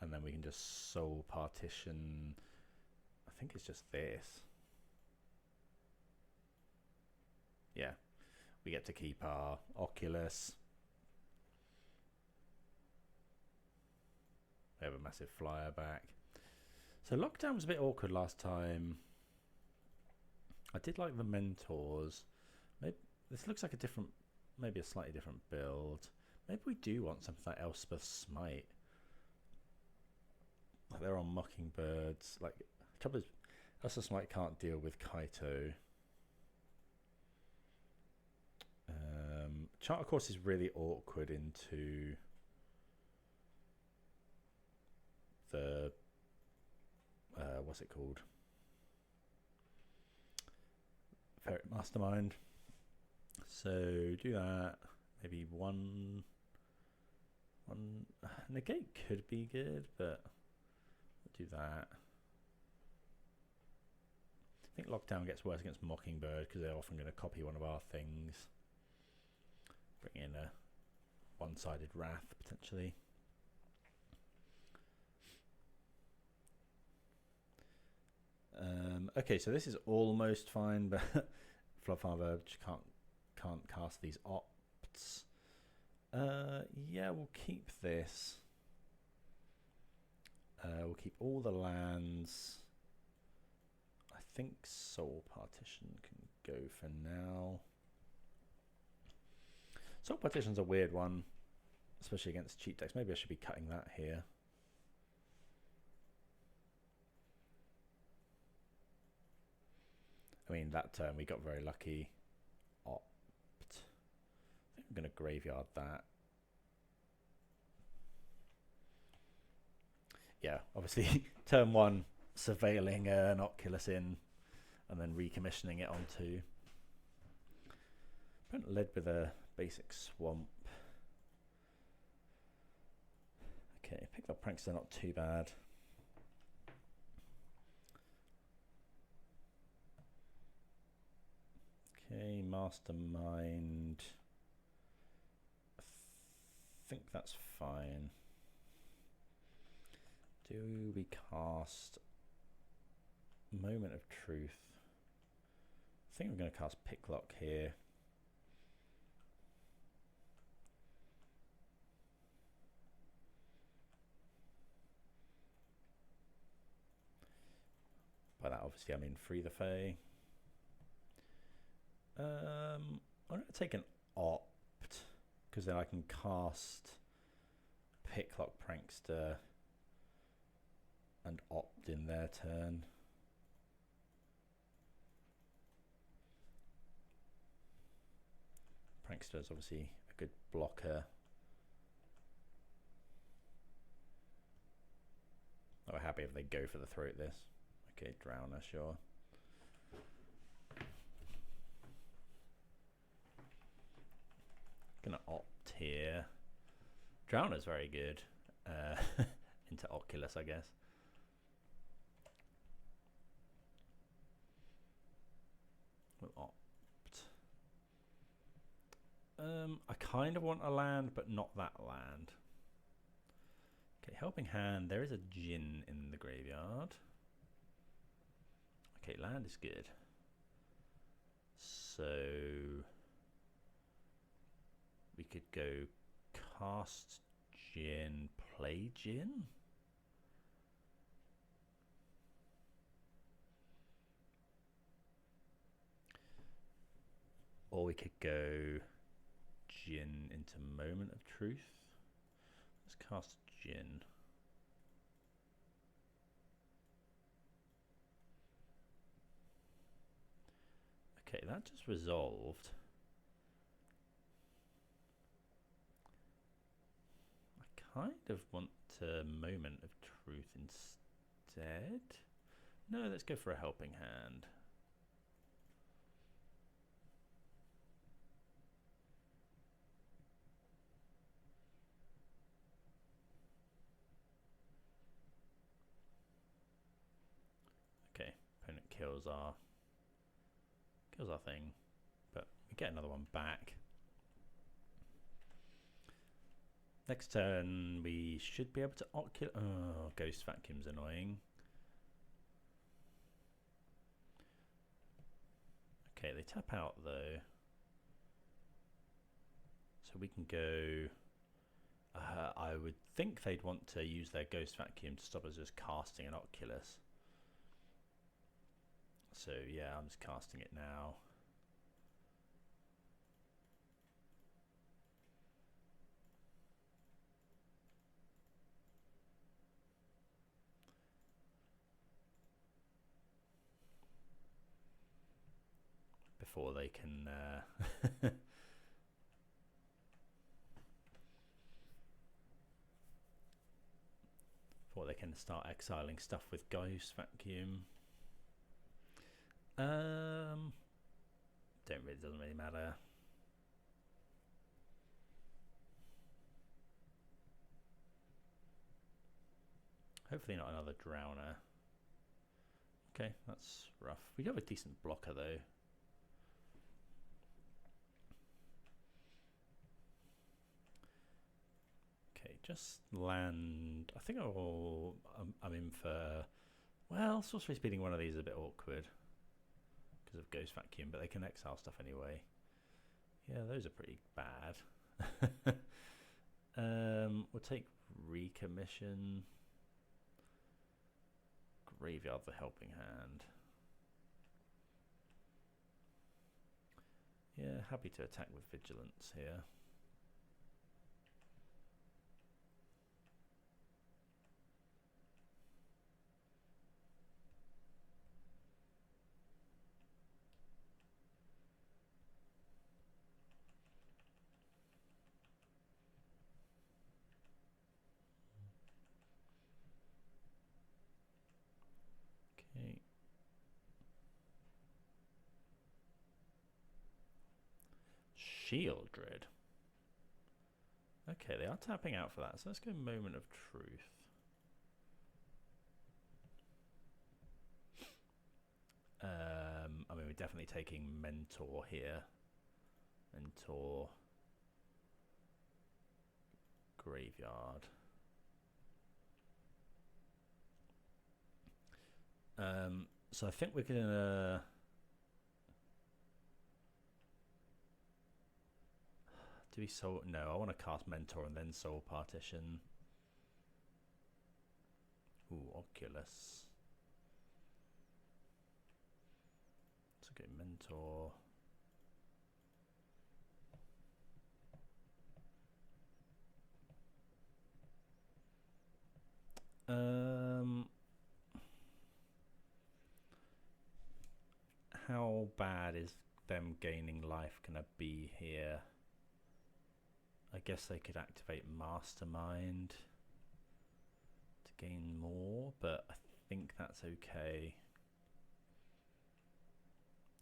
And then we can just Soul Partition. I think it's just this. Yeah. We get to keep our Oculus. We have a massive flyer back. So Lockdown was a bit awkward last time. I did like the Mentors. Maybe this looks like a different, maybe a slightly different build. Maybe we do want something like Elspeth Smite. Like they're on Mockingbirds. Like, trouble is, Elspeth Smite can't deal with Kaito. Charter Course is really awkward into the what's it called? Ferret Mastermind. So do that. Maybe one Negate could be good, but we'll do that. I think Lockdown gets worse against Mockingbird because they're often going to copy one of our things. Bring in a one-sided Wrath potentially. Okay, so this is almost fine, but Floodfarm Verge can't cast these opts. Yeah, we'll keep this. We'll keep all the lands. I think Soul Partition can go for now. Soul Partition's a weird one, especially against cheap decks. Maybe I should be cutting that here. I mean, that turn we got very lucky. Opt. I think I'm going to graveyard that. Yeah, obviously turn 1 surveilling an Oculus in and then recommissioning it onto. Opponent led with a basic swamp. Okay, Picklock Prankster, not too bad. Okay, Mastermind. I think that's fine. Do we cast Moment of Truth? I think we're going to cast Picklock here. By that, obviously, I mean free the Fae. I'm going to take an Opt, because then I can cast Picklock Prankster and Opt in their turn. Prankster is obviously a good blocker. I'm happy if they go for the throat this. Okay, Drowner, sure. Gonna Opt here. Drowner's very good. Into Oculus, I guess. We'll Opt. I kind of want a land, but not that land. Okay, Helping Hand. There is a Djinn in the graveyard. Okay, land is good. So we could go cast Djinn, play Djinn. Or we could go Djinn into Moment of Truth. Let's cast Djinn. Okay, that just resolved. I kind of want a Moment of Truth instead. No, let's go for a Helping Hand. Okay, opponent kills our thing, but we get another one back. Next turn we should be able to Oculus. Oh, Ghost Vacuum's annoying. Okay, they tap out though, so we can go. I would think they'd want to use their Ghost Vacuum to stop us just casting an Oculus. So yeah, I'm just casting it now. Before they can before they can start exiling stuff with Ghost Vacuum. Doesn't really matter. Hopefully not another Drowner. Okay, that's rough. We have a decent blocker though. Okay, just land. I think I'm in for. Well, Sorcery Speeding one of these is a bit awkward because of Ghost Vacuum, but they can exile stuff anyway. Yeah, those are pretty bad. We'll take Recommission. Graveyard the Helping Hand. Yeah, happy to attack with Vigilance here. Shieldred. Okay, they are tapping out for that, so let's go Moment of Truth. I mean, we're definitely taking Mentor here. Mentor. Graveyard. So I think we're gonna... Do we Soul? No, I want to cast Mentor and then Soul Partition. Ooh, Oculus. Let's go Mentor. How bad is them gaining life gonna be here? I guess they could activate Mastermind to gain more, but I think that's okay.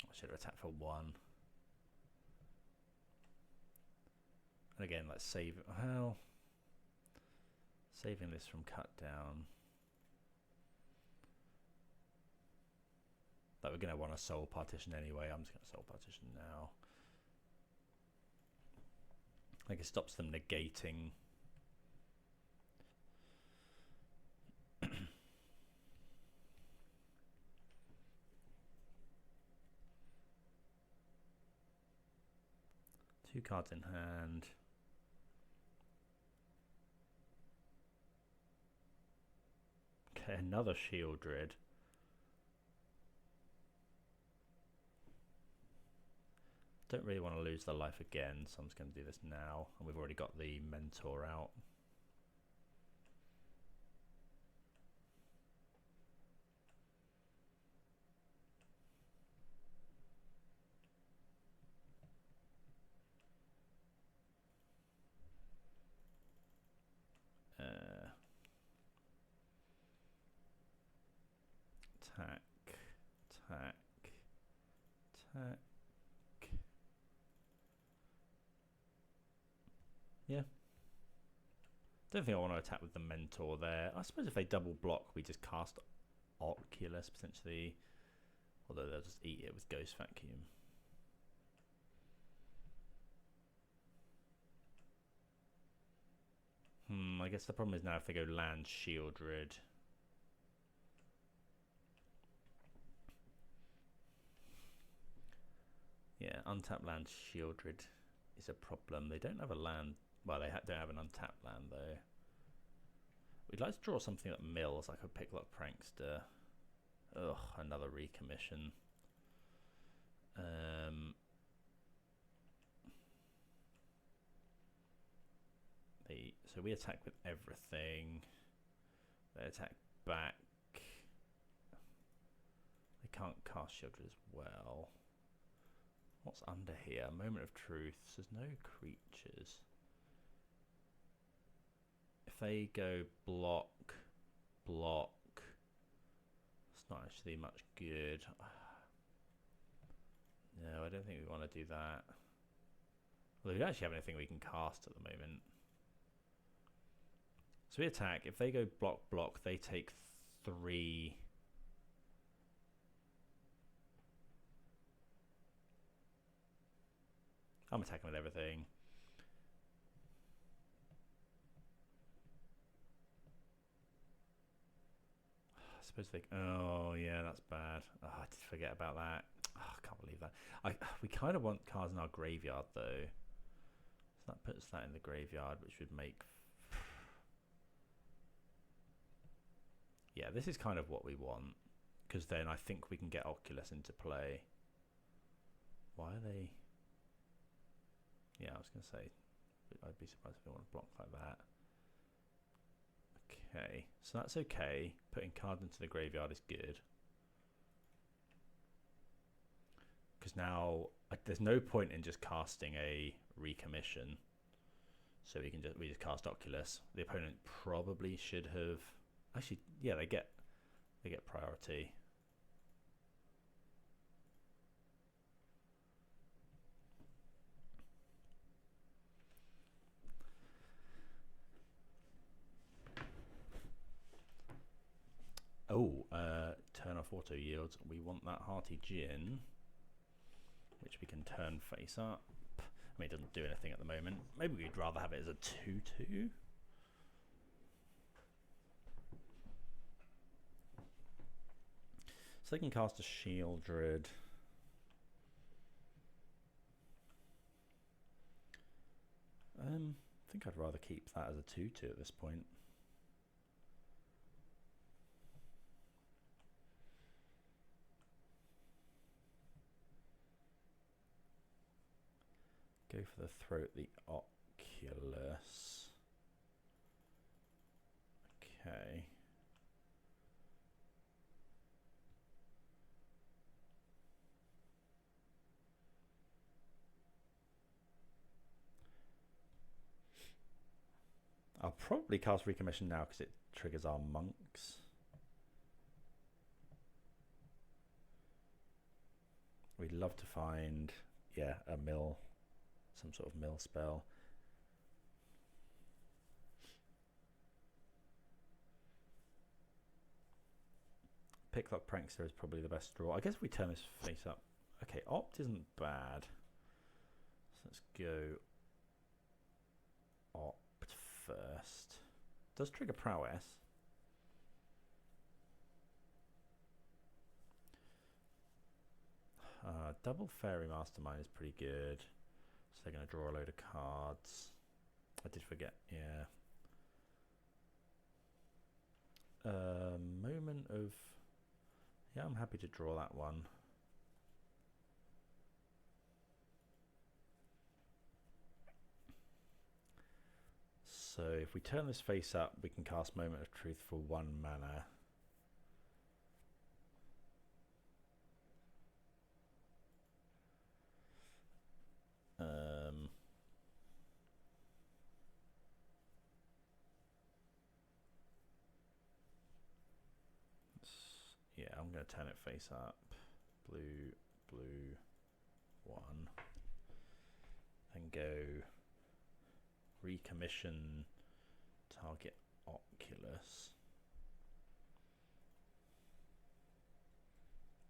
I should have attacked for 1. And again, let's save. Well, saving this from cut down. That we're going to want a Soul Partition anyway. I'm just going to Soul Partition now. Like it stops them negating. Two cards in hand. Okay, another Shieldred. Don't really want to lose the life again, so I'm just going to do this now. And we've already got the Mentor out. Attack, attack, attack. Yeah. Don't think I want to attack with the Mentor there. I suppose if they double block, we just cast Oculus potentially. Although they'll just eat it with Ghost Vacuum. I guess the problem is now if they go land Shieldred. Yeah, untapped land Shieldred is a problem. They don't have a land. Well, they don't have an untapped land though. We'd like to draw something that mills, like a Picklock Prankster. Ugh, another Recommission. So we attack with everything. They attack back. They can't cast Shieldred as well. What's under here? Moment of Truth. So there's no creatures. If they go block, block, it's not actually much good. No, I don't think we want to do that. Well, we don't actually have anything we can cast at the moment. So we attack. If they go block, block, they take 3. I'm attacking with everything. I suppose they... Oh, yeah, that's bad. Oh, I did forget about that. Oh, I can't believe that. We kind of want cards in our graveyard, though. So that puts that in the graveyard, which would make... Yeah, this is kind of what we want. Because then I think we can get Oculus into play. Why are they... Yeah, I was going to say, I'd be surprised if they want to block like that. Okay, so that's okay. Putting cards into the graveyard is good. Because now, there's no point in just casting a Recommission. So we just cast Oculus. The opponent probably should have... Actually, yeah, they get priority. turn off auto yields. We want that Haughty Djinn, which we can turn face up. I mean, it doesn't do anything at the moment. Maybe we'd rather have it as a 2/2. So they can cast a Shieldred. I think I'd rather keep that as a 2/2 at this point. Go for the throat, the Oculus. Okay. I'll probably cast Recommission now because it triggers our monks. We'd love to find, yeah, a mill, some sort of mill spell. Picklock Prankster is probably the best draw. I guess if we turn this face up. Okay, Opt isn't bad. So let's go Opt first. Does trigger prowess. Double Fairy Mastermind is pretty good. So they're going to draw a load of cards. I did forget, yeah. Moment of... Yeah, I'm happy to draw that one. So if we turn this face up, we can cast Moment of Truth for 1 mana. Yeah, I'm going to turn it face up. Blue, blue, 1. And go Recommission, target Oculus.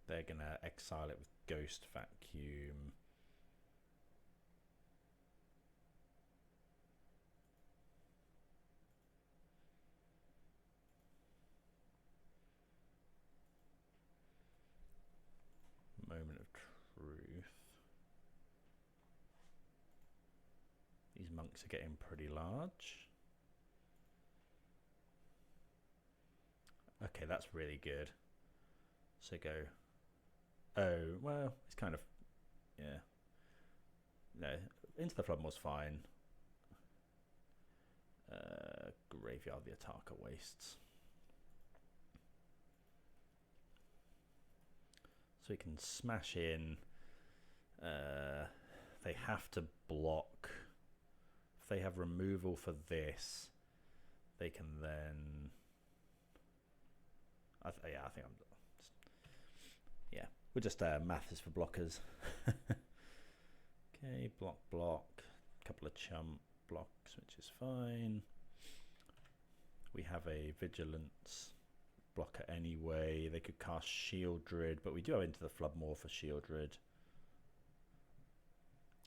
They're going to exile it with Ghost Vacuum. Moment of Truth. These monks are getting pretty large. Okay, that's really good. So go. Oh, well, it's kind of, yeah. No, Into the Flood Maw was fine. Graveyard the Adarkar Wastes. So we can smash in. They have to block. If they have removal for this, they can then. Yeah, I think I'm. Yeah, we're just math is for blockers. Okay, block. Couple of chump blocks, which is fine. We have a vigilance blocker anyway. They could cast Shieldred, but we do have Into the Flood Maw for Shieldred.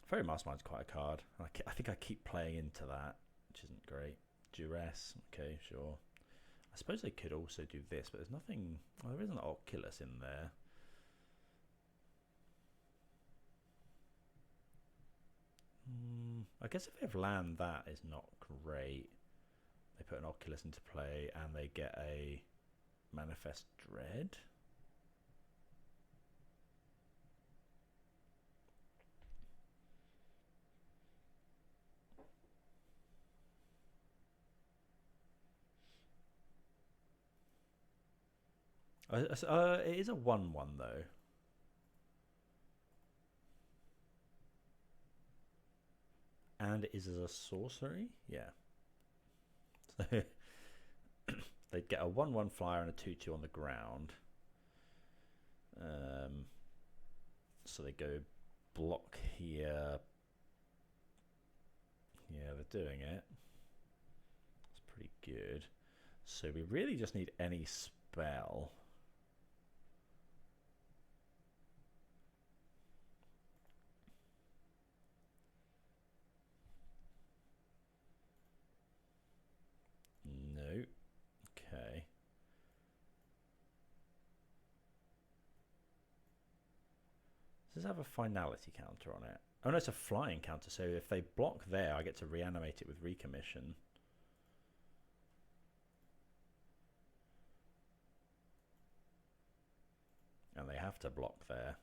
Fairy Mastermind's quite a card. I think I keep playing into that, which isn't great. Duress, okay, sure. I suppose they could also do this, but there's nothing. Well, there isn't an Oculus in there. I guess if they have land, that is not great. They put an Oculus into play and they get a Manifest Dread. It is a 1/1 though. And it is as a sorcery? Yeah. So they'd get a 1/1 flyer and a 2/2 on the ground. So they go block here. Yeah, they're doing it. It's pretty good. So we really just need any spell spell. No. Okay. Does this have a finality counter on it? Oh no, it's a flying counter, so if they block there, I get to reanimate it with Recommission. And they have to block there.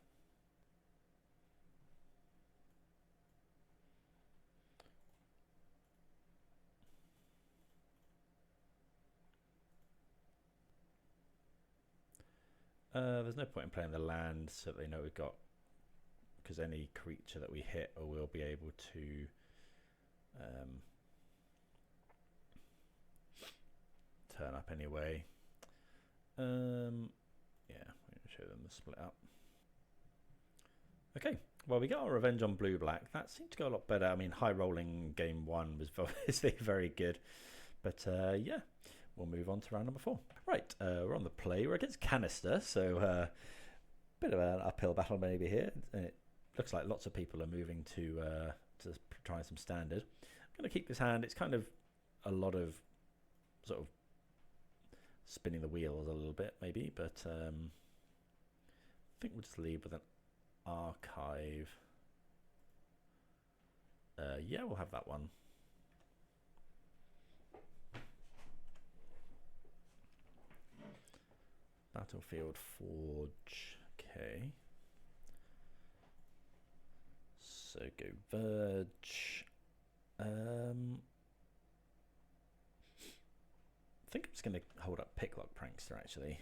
There's no point in playing the land so they know we've got, because any creature that we hit or we'll be able to turn up anyway. Yeah, we're going to show them the split up. Okay, well, we got our revenge on blue-black. That seemed to go a lot better. I mean, high rolling game one was obviously very good. But yeah, we'll move on to round number 4. Right, we're on the play. We're against Canister, so bit of an uphill battle maybe here. It looks like lots of people are moving to try some standard. I'm going to keep this hand. It's kind of a lot of sort of spinning the wheels a little bit maybe, but I think we'll just leave with an archive. Yeah, we'll have that one. Battlefield Forge. Okay. So go Verge. I think I'm just going to hold up Picklock Prankster actually.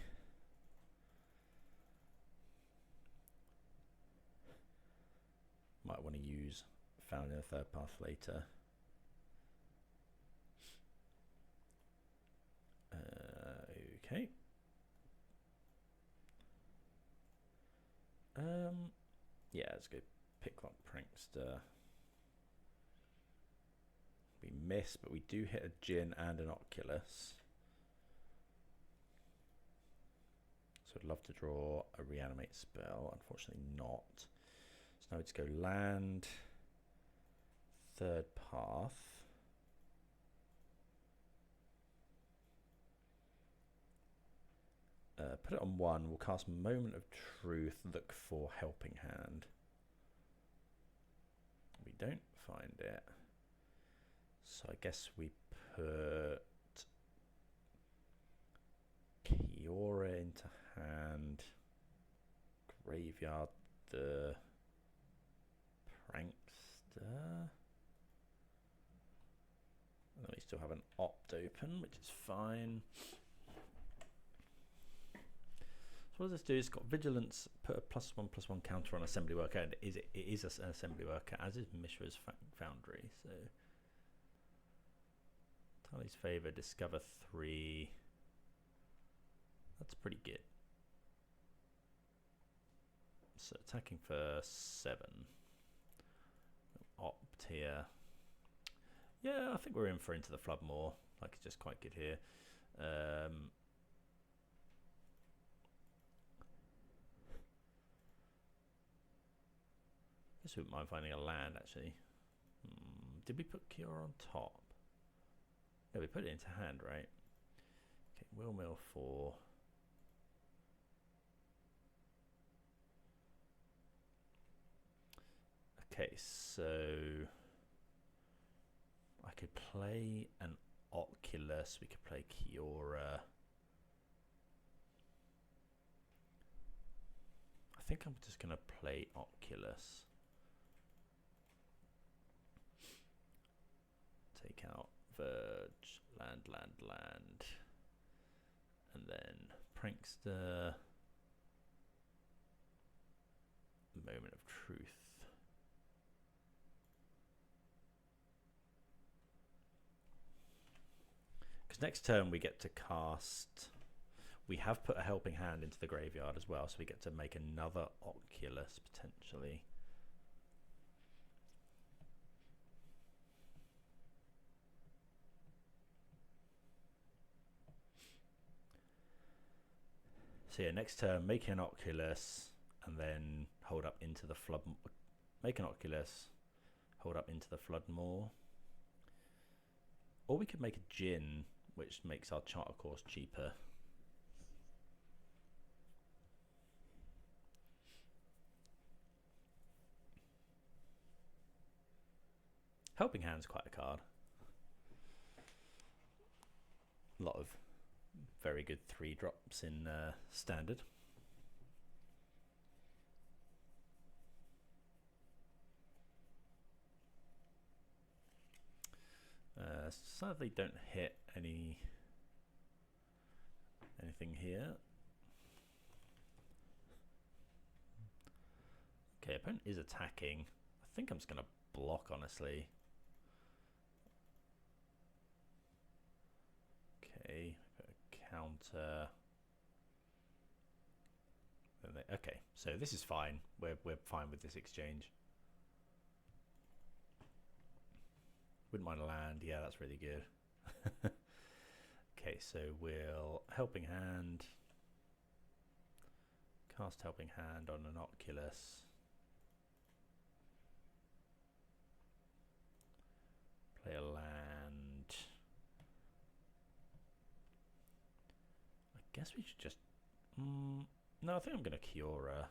Might want to use Found in a Third Path later. Okay. Yeah, let's go Picklock Prankster. We miss, but we do hit a Djinn and an Oculus. So I'd love to draw a reanimate spell. Unfortunately not. So now let's go land, third path. Put it on 1. We'll cast Moment of Truth. Look for Helping Hand. We don't find it. So I guess we put Kiora into hand. Graveyard the Prankster. And we still have an opt open, which is fine. So what does this do? It's got Vigilance, put a +1/+1 counter on Assembly Worker, and it is an Assembly Worker, as is Mishra's Foundry. So Tali's Favor, Discover 3. That's pretty good. So attacking for 7. Opt here. Yeah, I think we're in for Into the Flood Maw. Like, it's just quite good here. I guess we wouldn't mind finding a land, actually. Did we put Kiora on top? No, we put it into hand, right? Okay, will mill 4. Okay, so I could play an Oculus. We could play Kiora. I think I'm just going to play Oculus. Take out Verge, land, and then Prankster, Moment of Truth. Because next turn we get to cast, we have put a Helping Hand into the graveyard as well, so we get to make another Oculus potentially. So yeah, next turn, make an Oculus, and then hold up into the flood. Make an Oculus, hold up into the Flood Maw. Or we could make a Djinn, which makes our charter course cheaper. Helping Hand's quite a card. A lot of very good 3-drops in Standard. Sadly don't hit anything here. Okay, opponent is attacking. I think I'm just going to block, honestly. Okay, counter. Okay, so this is fine. We're fine with this exchange. Wouldn't mind a land. Yeah, that's really good. Okay, so we'll Helping Hand. Cast Helping Hand on an Oculus. Play a land. I guess we should just... no, I think I'm going to Kiora.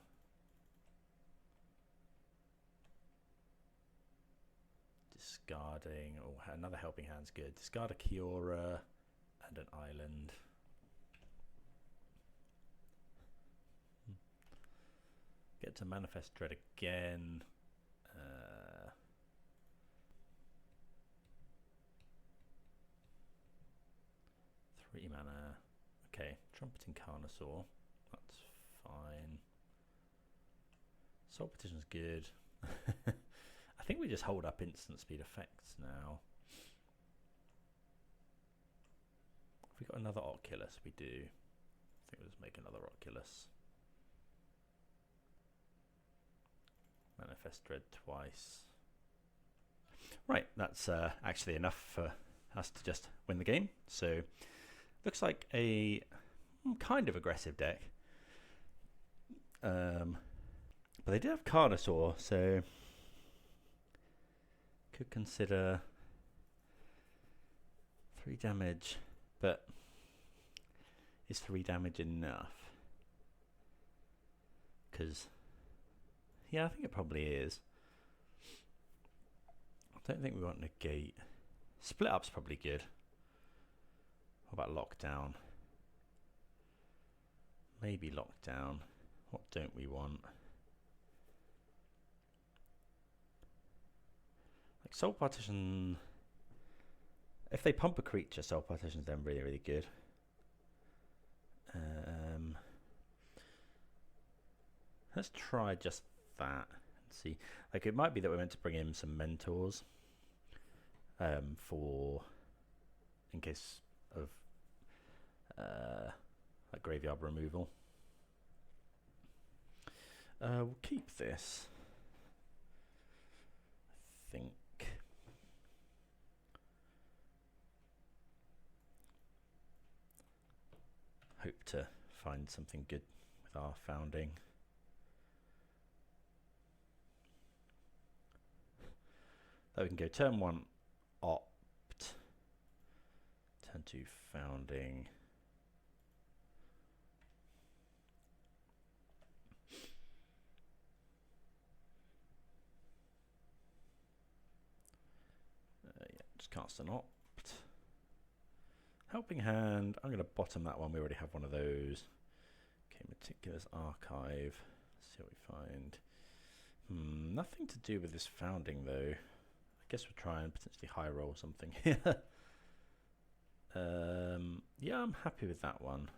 Discarding... Oh, another Helping Hand's good. Discard a Kiora and an island. Get to Manifest Dread again. 3 mana. Okay, Trumpeting Carnosaur. That's fine. Soul Partition's good. I think we just hold up instant speed effects now. Have we got another Oculus? We do. I think we'll just make another Oculus. Manifest Dread twice. Right, that's actually enough for us to just win the game. So, looks like a kind of aggressive deck. But they do have Carnosaur, so could consider 3 damage, but is 3 damage enough? Because, yeah, I think it probably is. I don't think we want Negate. Split Up's probably good. What about Lockdown? Maybe Lockdown. What don't we want? Like Soul Partition. If they pump a creature, Soul Partition's then really, really good. Let's try just that and see. Like, it might be that we're meant to bring in some mentors for in case of like graveyard removal. We'll keep this, I think. Hope to find something good with our founding. That we can go turn 1 opt, turn 2 founding. Yeah, just cast an opt. Helping Hand, I'm going to bottom that one. We already have one of those. Okay, Meticulous Archive. Let's see what we find. Nothing to do with this founding though. I guess we'll try and potentially high roll something here. Yeah, I'm happy with that one.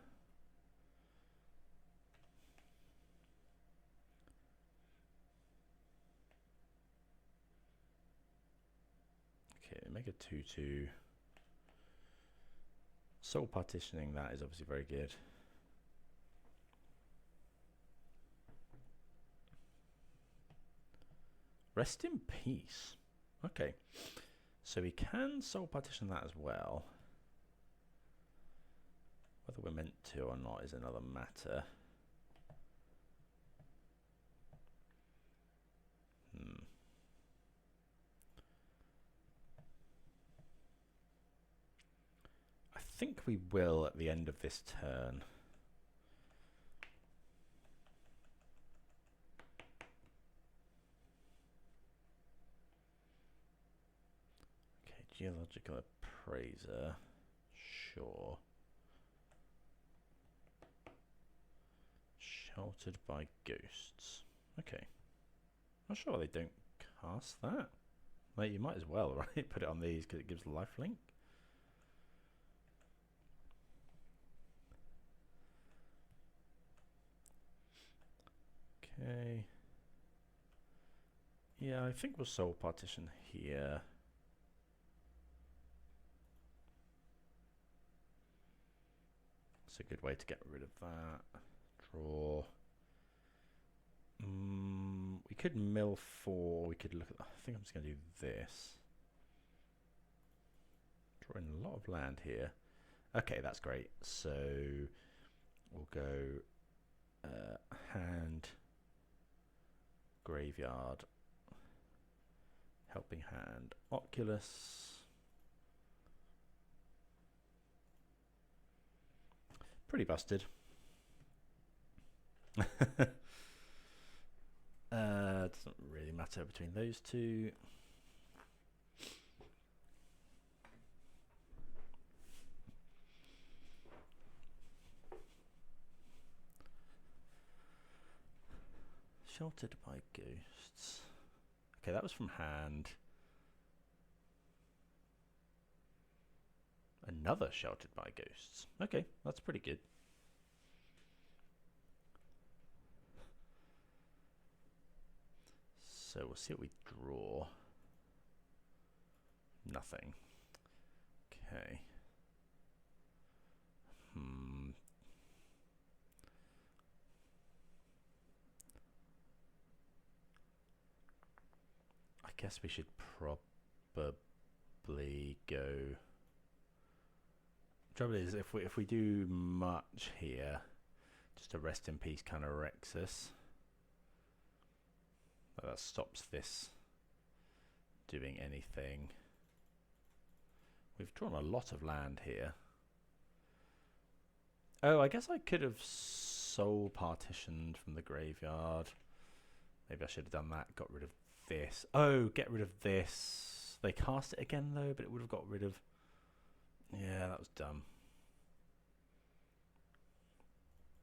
Okay, make a 2/2. Soul Partitioning that is obviously very good. Rest in Peace. Okay, so we can Soul Partition that as well. Whether we're meant to or not is another matter. I think we will at the end of this turn. Okay, geological appraiser, sure. Sheltered by ghosts. Okay. Not sure why they don't cast that. Like, you might as well, right? Put it on these because it gives lifelink. Okay. Yeah, I think we'll Soul Partition here. It's a good way to get rid of that. Draw. We could mill 4. We could look at. I think I'm just going to do this. Drawing a lot of land here. Okay, that's great. So we'll go hand, graveyard, helping hand, Oculus. Pretty busted. Doesn't really matter between those two. Sheltered by ghosts. Okay, that was from hand. Another sheltered by ghosts. Okay, that's pretty good. So we'll see what we draw. Nothing. Okay. I guess we should probably go. Trouble is, if we do much here, just a rest in peace kind of wrecks us. That stops this doing anything. We've drawn a lot of land here. Oh, I guess I could have soul partitioned from the graveyard. Maybe I should have done that. Got rid of this. Oh, get rid of this. They cast it again though, but it would have got rid of. Yeah, that was dumb.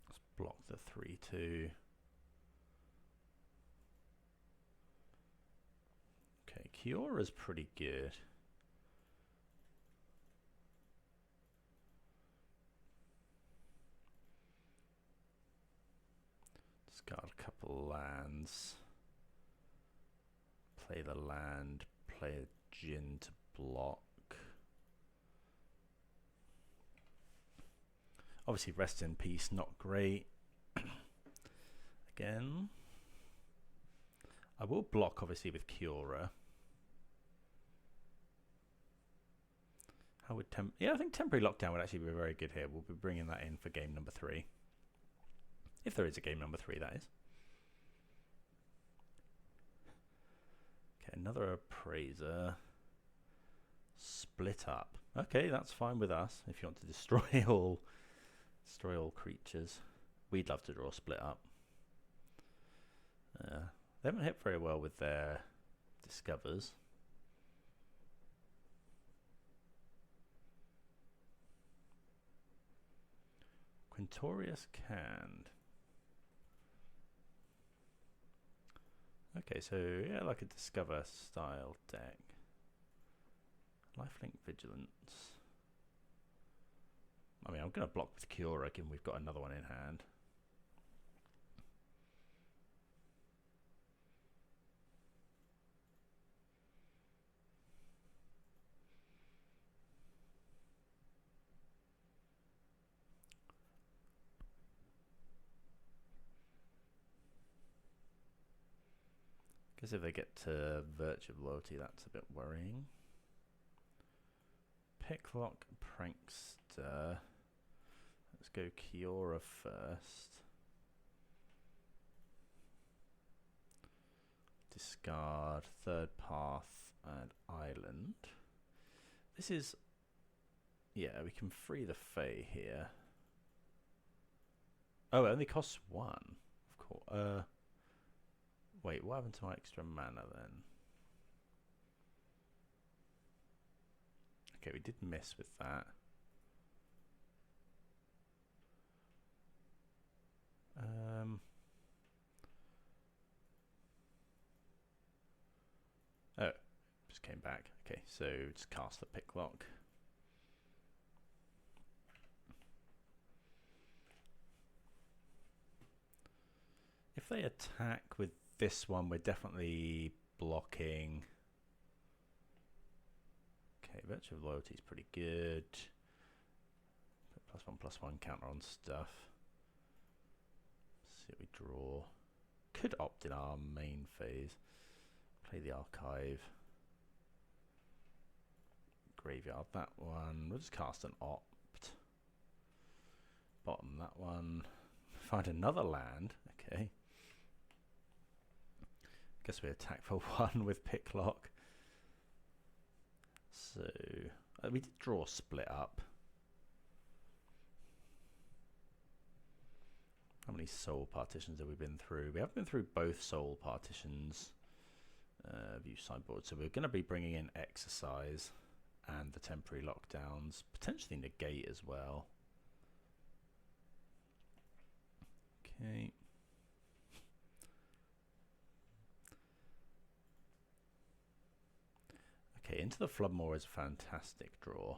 Let's block the 3/2. Okay, Kiora's pretty good. Discard a couple lands. Play the land. Play a Djinn to block. Obviously, rest in peace, not great. Again. I will block, obviously, with Kiora. How would yeah, I think temporary lockdown would actually be very good here. We'll be bringing that in for game number 3. If there is a game number 3, that is. Okay, another appraiser. Split up. Okay, that's fine with us. If you want to destroy all creatures, we'd love to draw split up. They haven't hit very well with their discovers. Quintorius Canned. Okay, so yeah, like a discover style deck. Lifelink Vigilance. I mean, I'm going to block with Kiora given we've got another one in hand. Because if they get to Verge of Loyalty, that's a bit worrying. Picklock Prankster. Let's go Kiora first. Discard third path and island. This is, yeah, we can free the Fae here. Oh, it only costs 1. Of course. Wait, what happened to my extra mana then? Okay, we did miss with that. Oh, just came back. Okay, so just cast the Picklock. If they attack with this one, we're definitely blocking. Okay, Virtue of Loyalty is pretty good. +1/+1 counter on stuff. Let's see what we draw. Could opt in our main phase. Play the archive. Graveyard that one. We'll just cast an opt. Bottom that one. Find another land. Okay. Guess we attack for 1 with Picklock. So we did draw split up. How many soul partitions have we been through? We have been through both soul partitions. View sideboard. So we're going to be bringing in Exorcise and the temporary lockdowns, potentially Negate as well. Okay. Okay, Into the Flood Maw is a fantastic draw.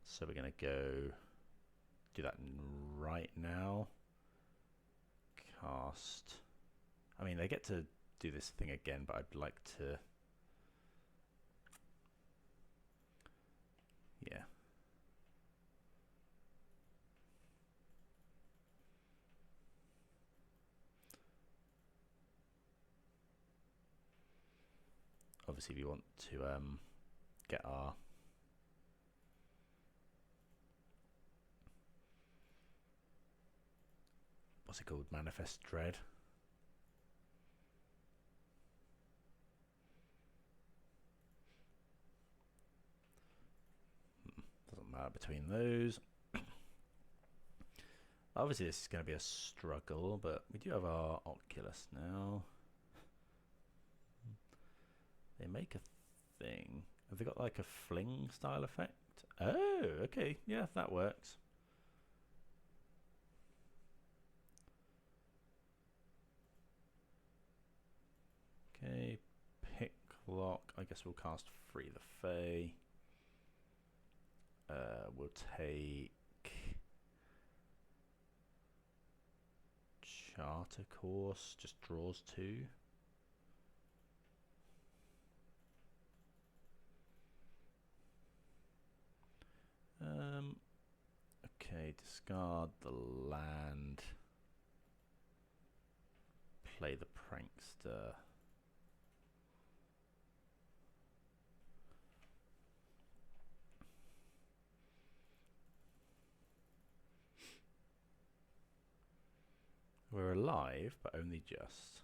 So we're going to go do that right now. Cast. I mean, they get to do this thing again, but I'd like to... Yeah. Obviously, we want to get our... What's it called? Manifest Dread. Doesn't matter between those. Obviously, this is going to be a struggle, but we do have our Oculus now. They make a thing. Have they got like a fling style effect? Oh, okay. Yeah, that works. Okay, Picklock. I guess we'll cast Free the Fae. We'll take Charter Course. Just draws 2. Okay, discard the land. Play the Prankster. We're alive, but only just.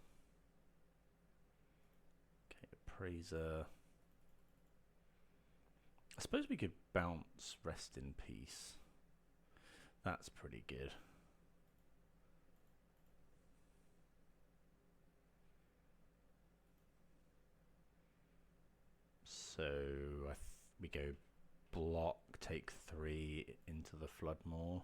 Okay, Appraiser. I suppose we could bounce Rest in Peace. That's pretty good. So we go block, take 3 into the Flood Maw.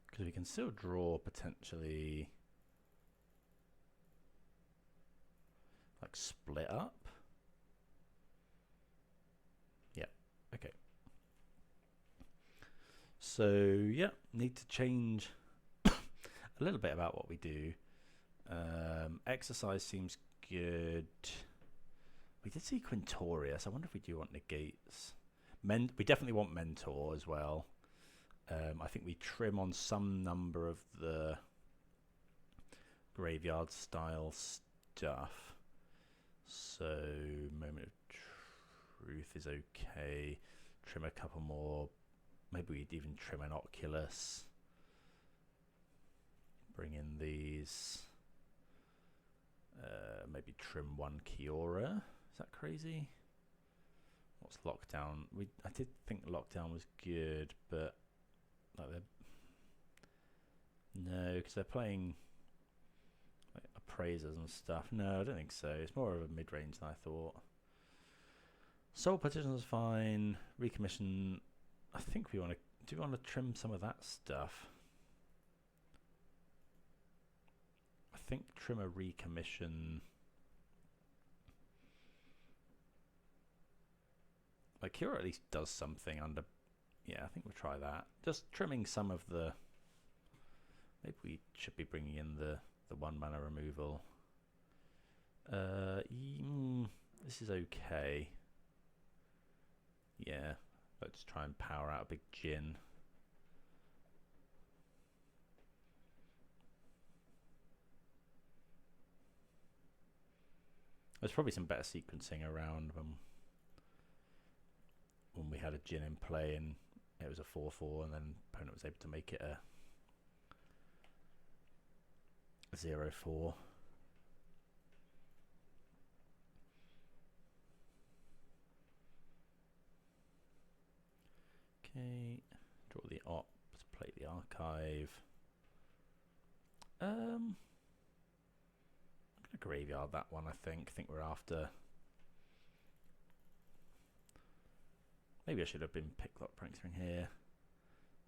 Because we can still draw potentially like split up. Yeah, okay. So yeah, need to change a little bit about what we do. Exercise seems good. We did see Quintorius. I wonder if we do want Negates. We definitely want Mentor as well. I think we trim on some number of the graveyard style stuff. So Moment of Truth is okay. Trim a couple more. Maybe we'd even trim an Oculus. Bring in these. Maybe trim one Kiora. Is that crazy? What's Lockdown? I did think Lockdown was good, but like no, because they're playing like appraisers and stuff. No, I don't think so. It's more of a mid-range than I thought. Soul Partition is fine. Recommission. I think we want to. Do we want to trim some of that stuff? I think trim a Recommission. Like Kiora at least does something under. Yeah, I think we'll try that. Just trimming some of the. Maybe we should be bringing in the 1 mana removal. This is okay. Yeah, let's try and power out a big Djinn. There's probably some better sequencing around when we had a Djinn in play and it was a 4/4 and then opponent was able to make it a 0/4. Okay, draw the op, play the archive. I'm gonna graveyard that one. I think we're after. Maybe I should have been Picklock Prankster here.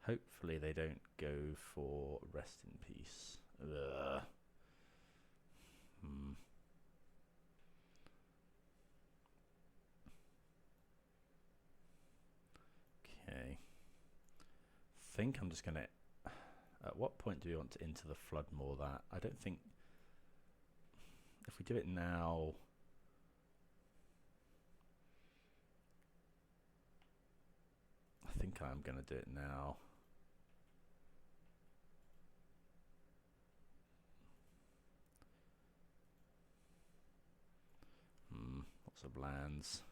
Hopefully they don't go for Rest in Peace. Ugh. Okay. I think I'm just gonna. At what point do we want to Into the Flood Maw that? I don't think. If we do it now. I think I'm going to do it now. Lots of lands.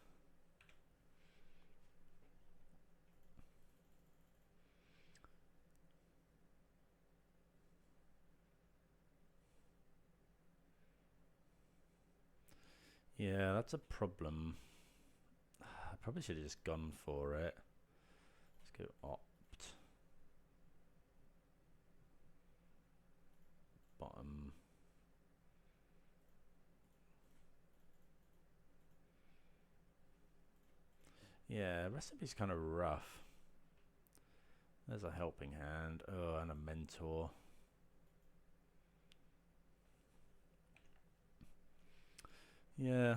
Yeah, that's a problem. I probably should have just gone for it. Let's go opt. Bottom. Yeah, recipe's kind of rough. There's a helping hand. Oh, and a mentor. Yeah,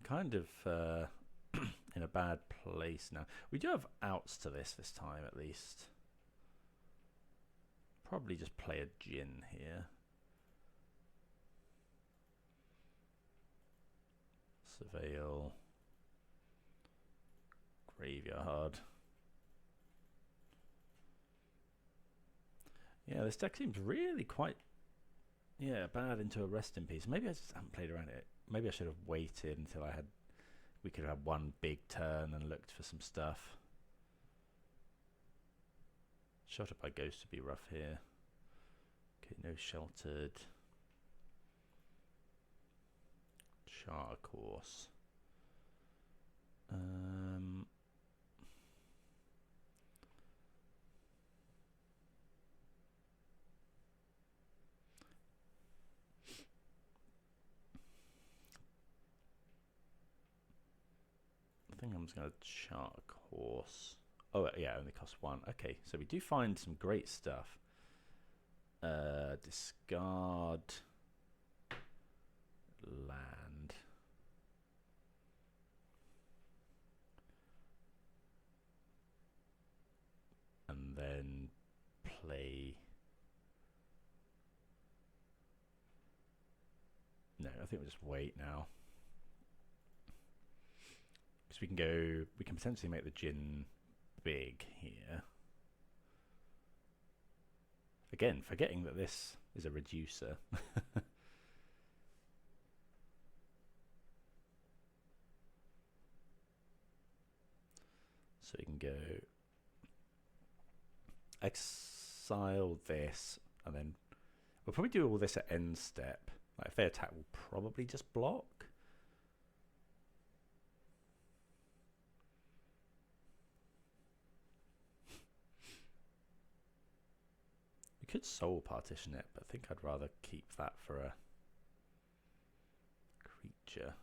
kind of in a bad place now. We do have outs to this time at least. Probably just play a Djinn here. Surveil. Graveyard. Yeah, this deck seems really quite bad into a Rest in Peace. Maybe I just haven't played around it. Maybe I should have waited until we could have one big turn and looked for some stuff. Sheltered by Ghost would be rough here. Okay, no sheltered. Charter Course. I think I'm just going to chart a course. Oh, yeah, only costs 1. Okay, so we do find some great stuff. Discard land. And then play. No, I think we'll just wait now. we can go. We can potentially make the Djinn big here. Again, forgetting that this is a reducer. So you can go exile this, and then we'll probably do all this at end step. Like if they attack, we'll probably just block. We could Soul Partition it, but I think I'd rather keep that for a creature,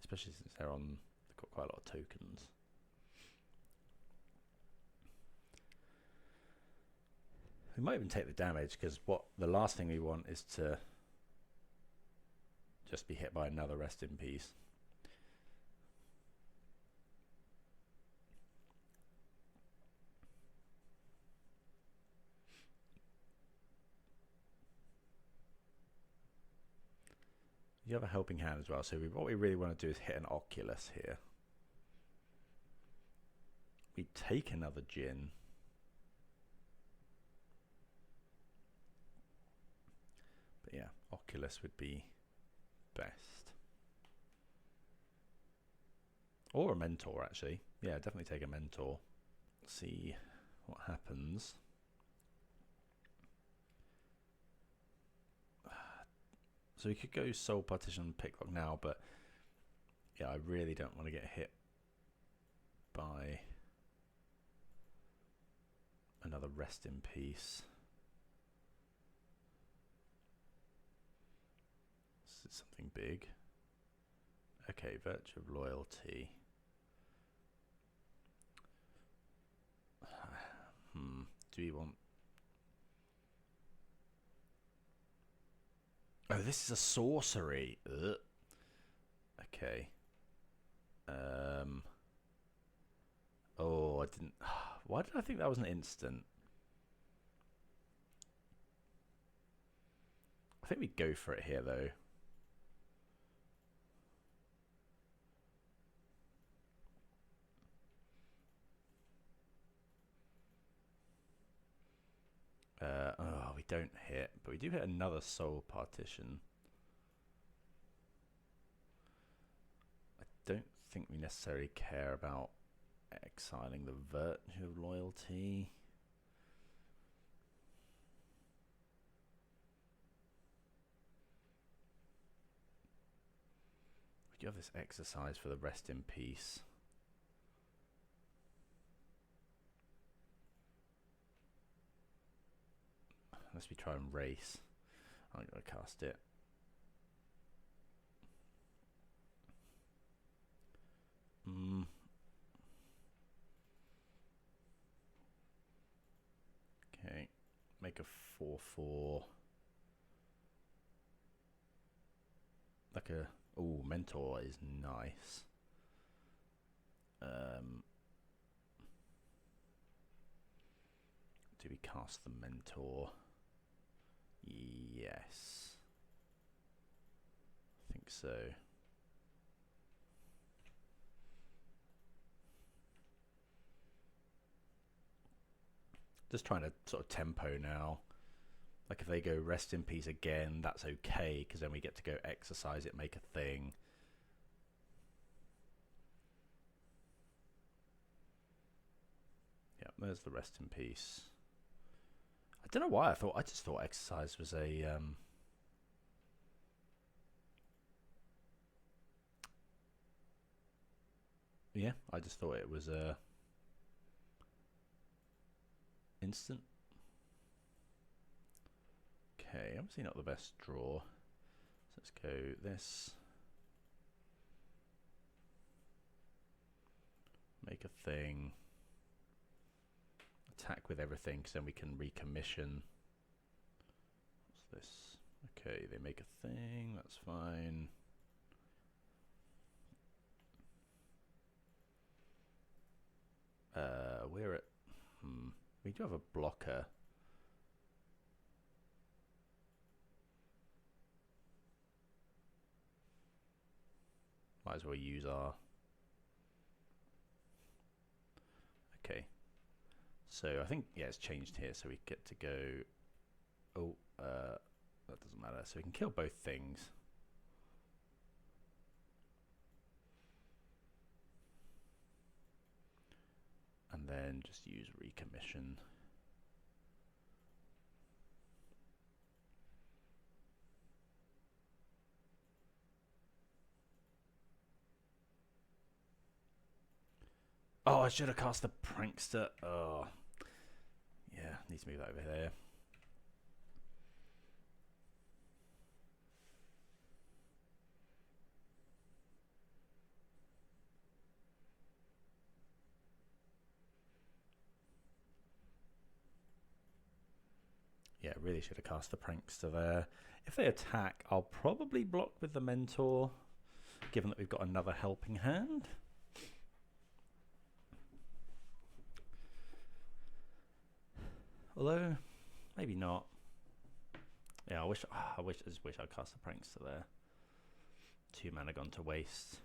especially since they're on. Got quite a lot of tokens. We might even take the damage, because what the last thing we want is to just be hit by another rest in peace. You have a helping hand as well, so what we really want to do is hit an Oculus here. We take another Djinn. But yeah, Oculus would be best. Or a Mentor, actually. Yeah, definitely take a Mentor. See what happens. So we could go Soul Partition and Picklock now, but yeah, I really don't want to get hit by another rest in peace. This is something big. Okay, Virtue of Loyalty. Do we want... Oh, this is a sorcery. Ugh. Okay. Oh, I didn't... Why did I think that was an instant? I think we'd go for it here, though. Oh, we don't hit, but we do hit another Soul Partition. I don't think we necessarily care about exiling the Virtue of Loyalty. We do have this Exorcise for the rest in peace. Unless we try and race. I'm going to cast it. Okay. Make a 4/4. Like a... Oh, Mentor is nice. Do we cast the Mentor? Yes. I think so. Just trying to sort of tempo now. Like if they go rest in peace again, that's okay, because then we get to go exercise it, make a thing. Yeah, there's the rest in peace. I don't know why I just thought exercise was a yeah, I just thought it was a instant. Okay, obviously not the best draw. So let's go this. Make a thing. Attack with everything, because then we can recommission. What's this? Okay, they make a thing, that's fine. We're at... we do have a blocker. Might as well use our... Okay. So I think, yeah, it's changed here, so we get to go... Oh, that doesn't matter. So we can kill both things. And then just use Recommission. Oh, I should have cast the Prankster. Oh, yeah, need to move that over there. Yeah, really should have cast the Prankster there. If they attack, I'll probably block with the Mentor, given that we've got another helping hand. Although, maybe not. Yeah, I just wish I'd cast the Prankster there. 2 mana gone to waste.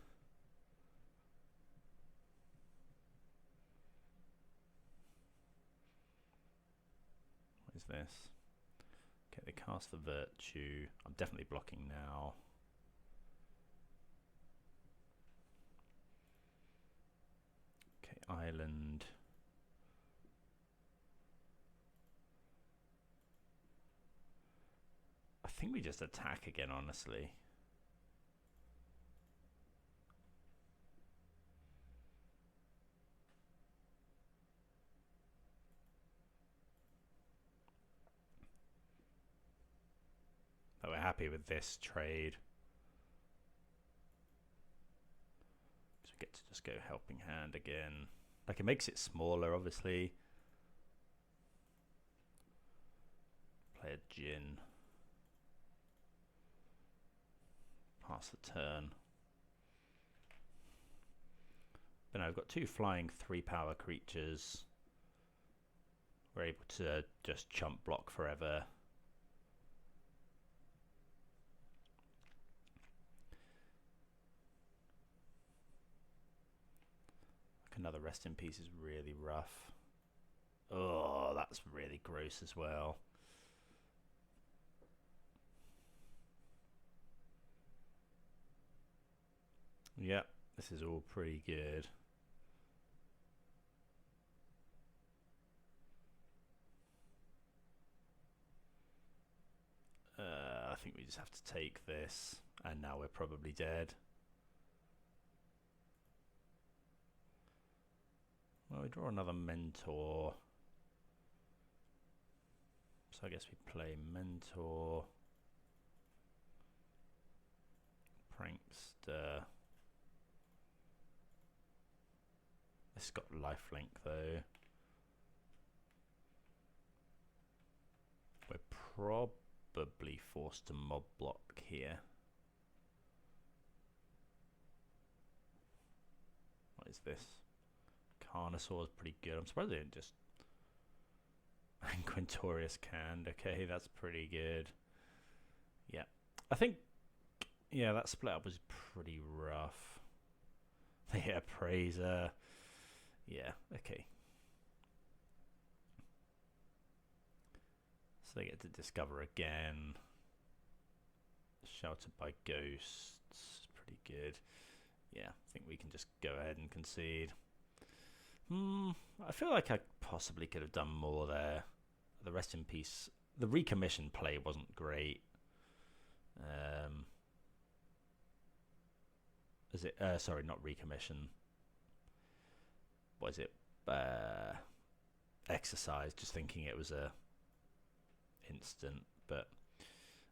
What is this? Okay, they cast the Virtue. I'm definitely blocking now. Okay, Island. I think we just attack again, honestly. But we're happy with this trade. So we get to just go helping hand again. Like, it makes it smaller, obviously. Play a Djinn. Pass the turn. But now I've got 2 flying 3-power creatures. We're able to just chump block forever. Like, another Rest in Peace is really rough. Oh, that's really gross as well. Yep, this is all pretty good. I think we just have to take this, and now we're probably dead. Well, we draw another Mentor. So I guess we play Mentor. Prankster. This has got lifelink though. We're probably forced to mob block here. What is this? Carnosaur is pretty good. I'm surprised they didn't just... And Quintorius canned. Okay, that's pretty good. Yeah. I think... Yeah, that split up was pretty rough. They hit a Praiser. Yeah, okay. So they get to discover again. Sheltered by Ghosts. Pretty good. Yeah, I think we can just go ahead and concede. I feel like I possibly could have done more there. The Rest in Peace. The Recommission play wasn't great. Is it? Sorry, not Recommission. What is it? Exorcise. Just thinking it was a instant, but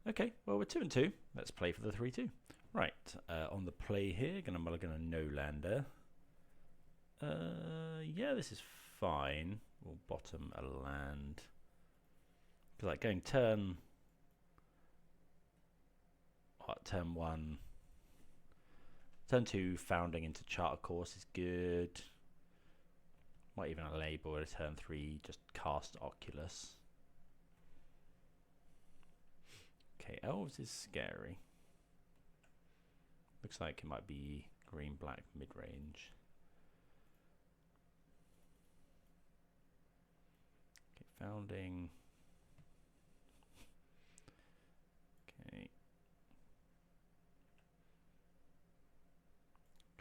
okay. Well, we're 2-2. Let's play for the 3-2. Right. On the play here, gonna mulligan a no lander. Yeah, this is fine. We'll bottom a land. Because like going turn 1. Turn 2, founding into Charter Course is good. Might even enable a turn 3, just cast Oculus. Okay, Elves is scary. Looks like it might be green-black mid-range. Okay, founding. Okay.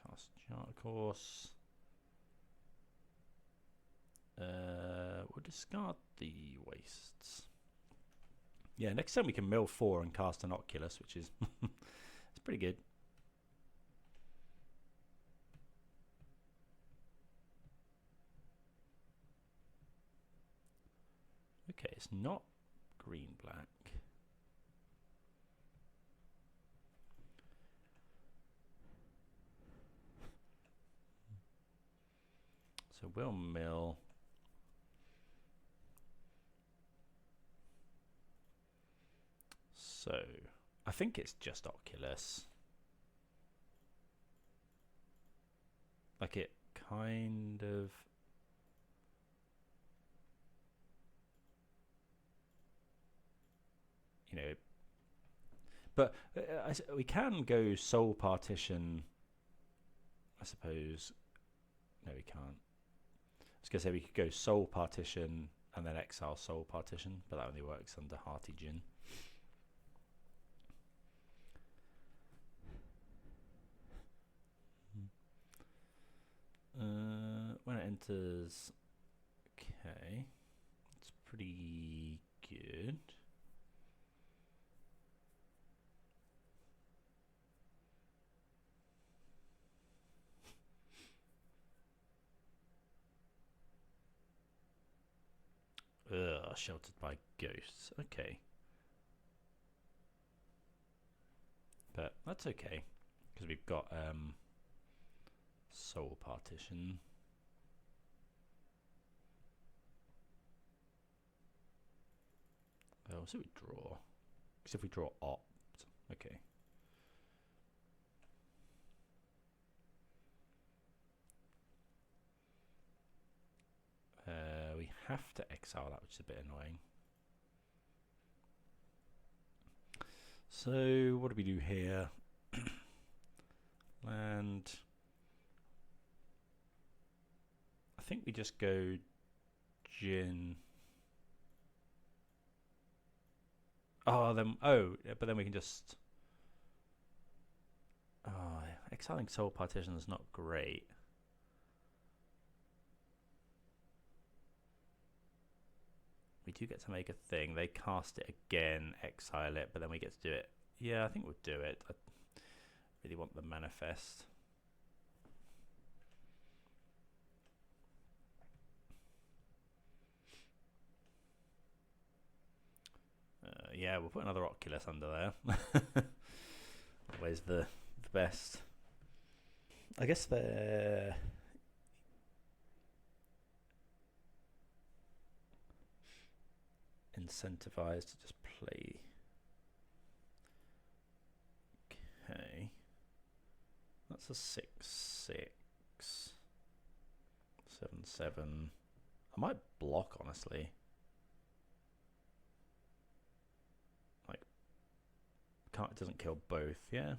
Cast Charter Course. We'll discard the wastes. Yeah, next time we can mill 4 and cast an Oculus, which is it's pretty good. Okay, it's not green-black. So we'll mill. So I think it's just Oculus. Like it kind of. You know, but we can go Soul Partition, I suppose. No, we can't. I was going to say we could go Soul Partition and then exile Soul Partition, but that only works under Haughty Djinn. When it enters, okay, it's pretty good. Sheltered by ghosts. Okay. But that's okay, because we've got Soul Partition. Oh, so we draw. Because if we draw opt, okay. We have to exile that, which is a bit annoying. So what do we do here? Land. I think we just go Djinn. Oh, then but then we can just. Oh, exiling Soul Partition is not great. We do get to make a thing. They cast it again, exile it, but then we get to do it. Yeah, I think we'll do it. I really want the manifest. Yeah, we'll put another Oculus under there. Always the best. I guess they're incentivized to just play. Okay, that's a 6/6, 7/7. I might block, honestly. Like, it doesn't kill both. Yeah.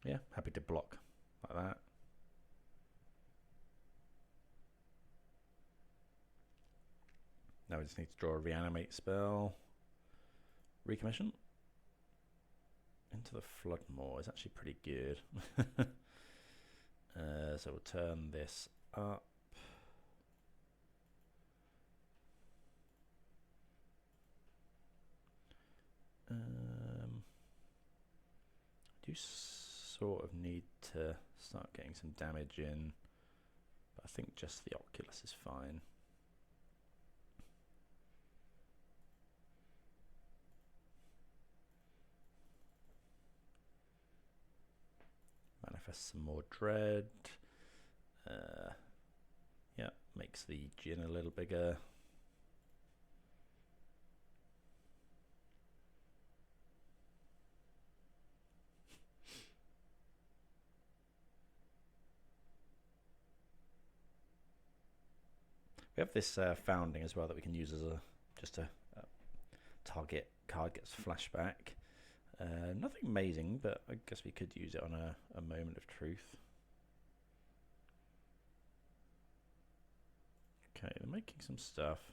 Yeah, happy to block like that. Now we just need to draw a reanimate spell. Recommission. Into the Flood Maw is actually pretty good. So we'll turn this up. Do sort of need to start getting some damage in, but I think just the Oculus is fine. Manifest some more dread. Yeah, makes the Djinn a little bigger. We have this founding as well that we can use as a just a target card gets flashback. Nothing amazing, but I guess we could use it on a moment of truth. Okay, they're making some stuff.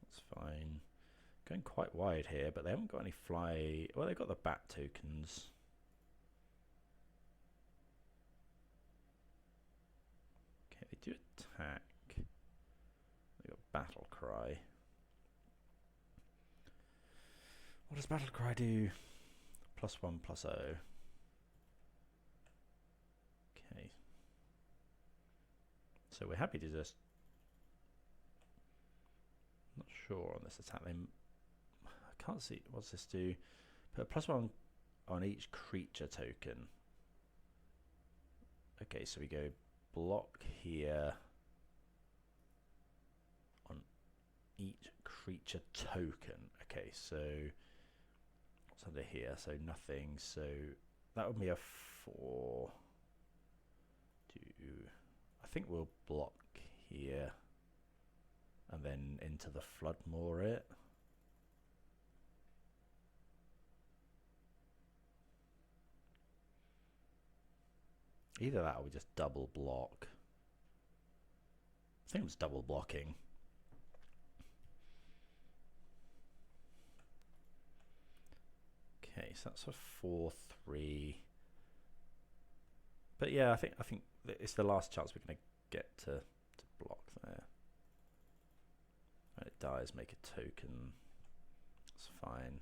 That's fine. Going quite wide here, but they haven't got any fly. Well, they've got the bat tokens. Okay, they do attack. They've got battle cry. What does battle cry do? +1/+0. Okay. So we're happy to just. Not sure on this attack. I can't see. What's this do? Put a +1 on each creature token. Okay, so we go block here on each creature token. Okay, so what's under here? So nothing. So that would be a 4. I think we'll block here and then Into the Flood Maw it. Either that or we just double block. I think it was double blocking. Okay, so that's a 4/3. But yeah, I think it's the last chance we're going to get to block there. When it dies, make a token. It's fine.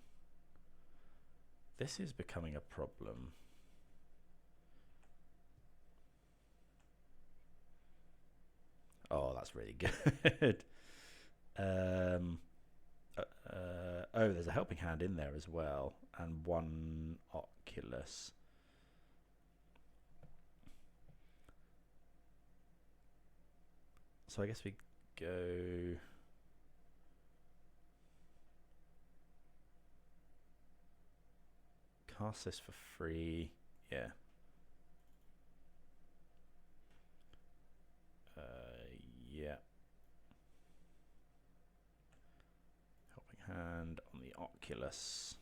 This is becoming a problem. Oh, that's really good. Oh, there's a helping hand in there as well, and 1 Oculus. So I guess we go. Cast this for free. Yeah. Yeah. Helping hand on the Oculus.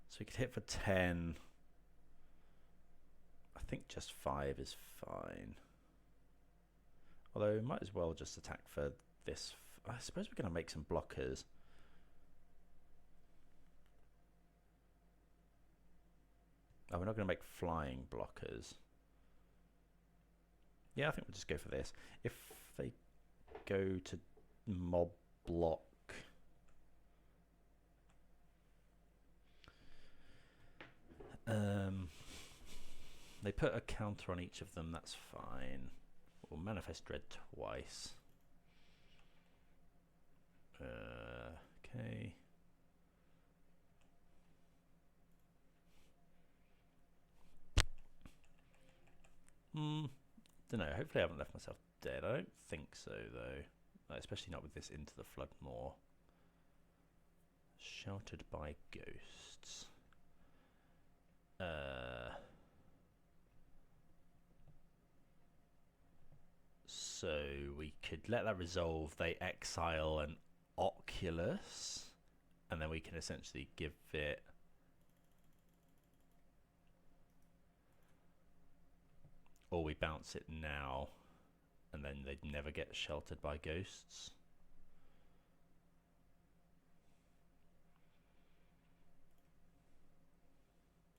So we could hit for 10. I think just 5 is fine. Although we might as well just attack for this. I suppose we're going to make some blockers. Oh, we're not going to make flying blockers. Yeah, I think we'll just go for this. If they go to mob block, they put a counter on each of them, that's fine. We'll manifest dread twice. Okay. Don't know. Hopefully, I haven't left myself dead. I don't think so, though. Especially not with this Into the Flood Maw. Sheltered by ghosts. So we could let that resolve. They exile an Oculus, and then we can essentially give it. Or we bounce it now, and then they'd never get sheltered by ghosts.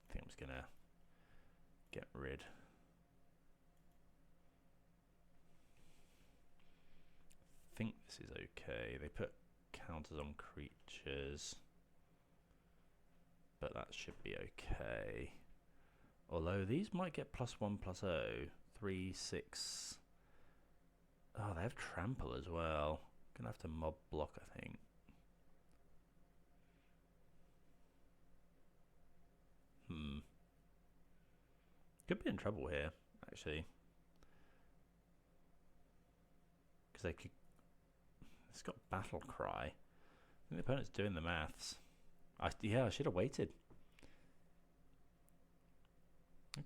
I think I'm just gonna get rid. I think this is okay. They put counters on creatures, but that should be okay. Although these might get +1/+0. 3, 6. Oh, they have trample as well. Gonna have to mob block, I think. Could be in trouble here, actually. Because they could. It's got battle cry. I think the opponent's doing the maths. Yeah, I should have waited.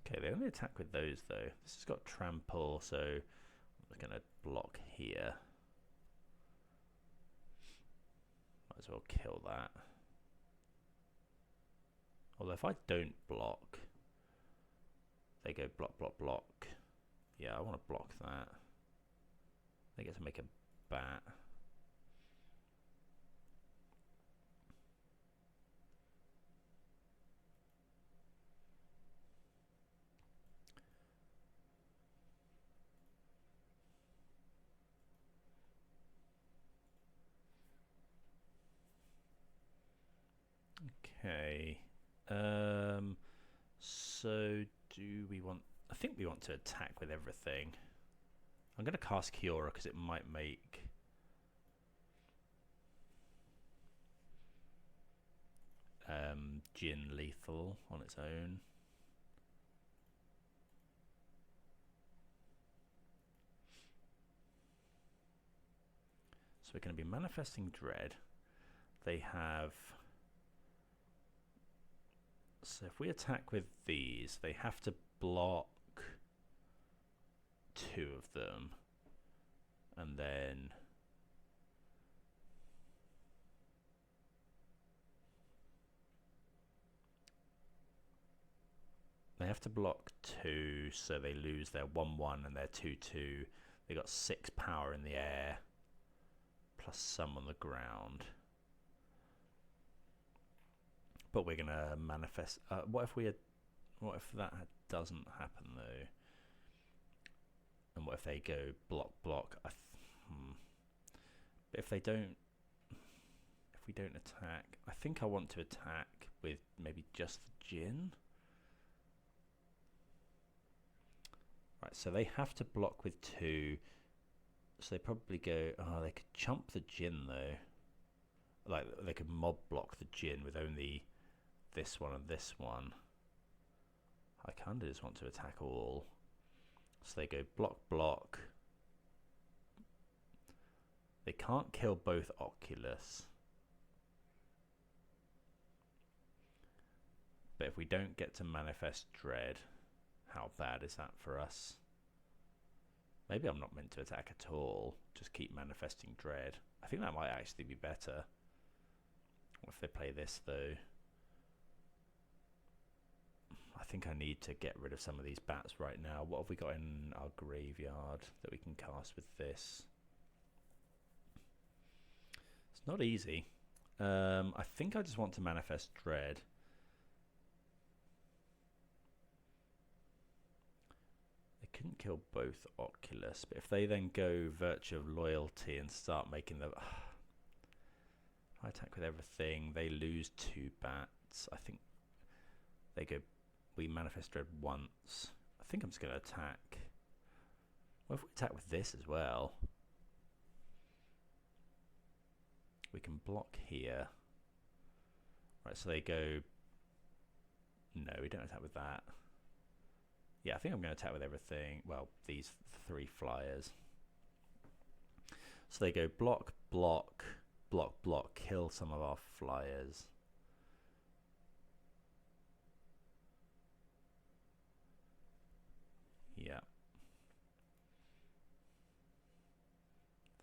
Okay, they only attack with those though. This has got trample, so I'm going to block here. as well kill that. Although if I don't block, they go block, block, block. Yeah, I want to block that. They get to make a bat. Okay. So do we want... I think we want to attack with everything. I'm going to cast Kiora because it might make... Djinn lethal on its own. So we're going to be manifesting Dread. They have... So if we attack with these, they have to block 2 of them. And then... they have to block 2, so they lose their 1/1 and their 2/2. They got 6 power in the air, plus some on the ground. But we're gonna manifest. What if that doesn't happen though? And what if they go block block? But if they don't, if we don't attack, I think I want to attack with maybe just the Djinn. Right, so they have to block with 2. So they probably go. Oh, they could chump the Djinn though. Like they could mob block the Djinn with only this one and this one. I kind of just want to attack all. So they go block, block. They can't kill both Oculus. But if we don't get to manifest Dread, how bad is that for us? Maybe I'm not meant to attack at all. Just keep manifesting Dread. I think that might actually be better. What if they play this though? I think I need to get rid of some of these bats right now. What have we got in our graveyard that we can cast with this? It's not easy. I think I just want to manifest Dread. They couldn't kill both Oculus, but if they then go Virtue of Loyalty and start making the... I attack with everything. They lose 2 bats. I think they go... We manifest Dread once. I think I'm just going to attack. What if we attack with this as well? We can block here. Right, so they go... No, we don't attack with that. Yeah, I think I'm going to attack with everything. Well, these 3 flyers. So they go block, block, block, block, kill some of our flyers. Yeah.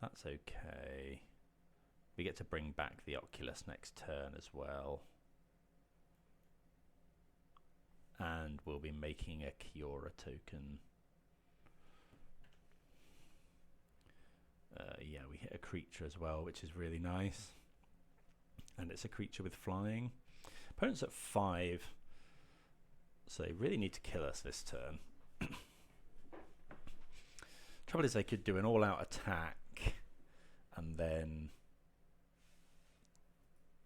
That's okay. We get to bring back the Oculus next turn as well. And we'll be making a Kiora token. Yeah, we hit a creature as well, which is really nice. And it's a creature with flying. Opponent's at 5. So they really need to kill us this turn. Trouble is they could do an all-out attack and then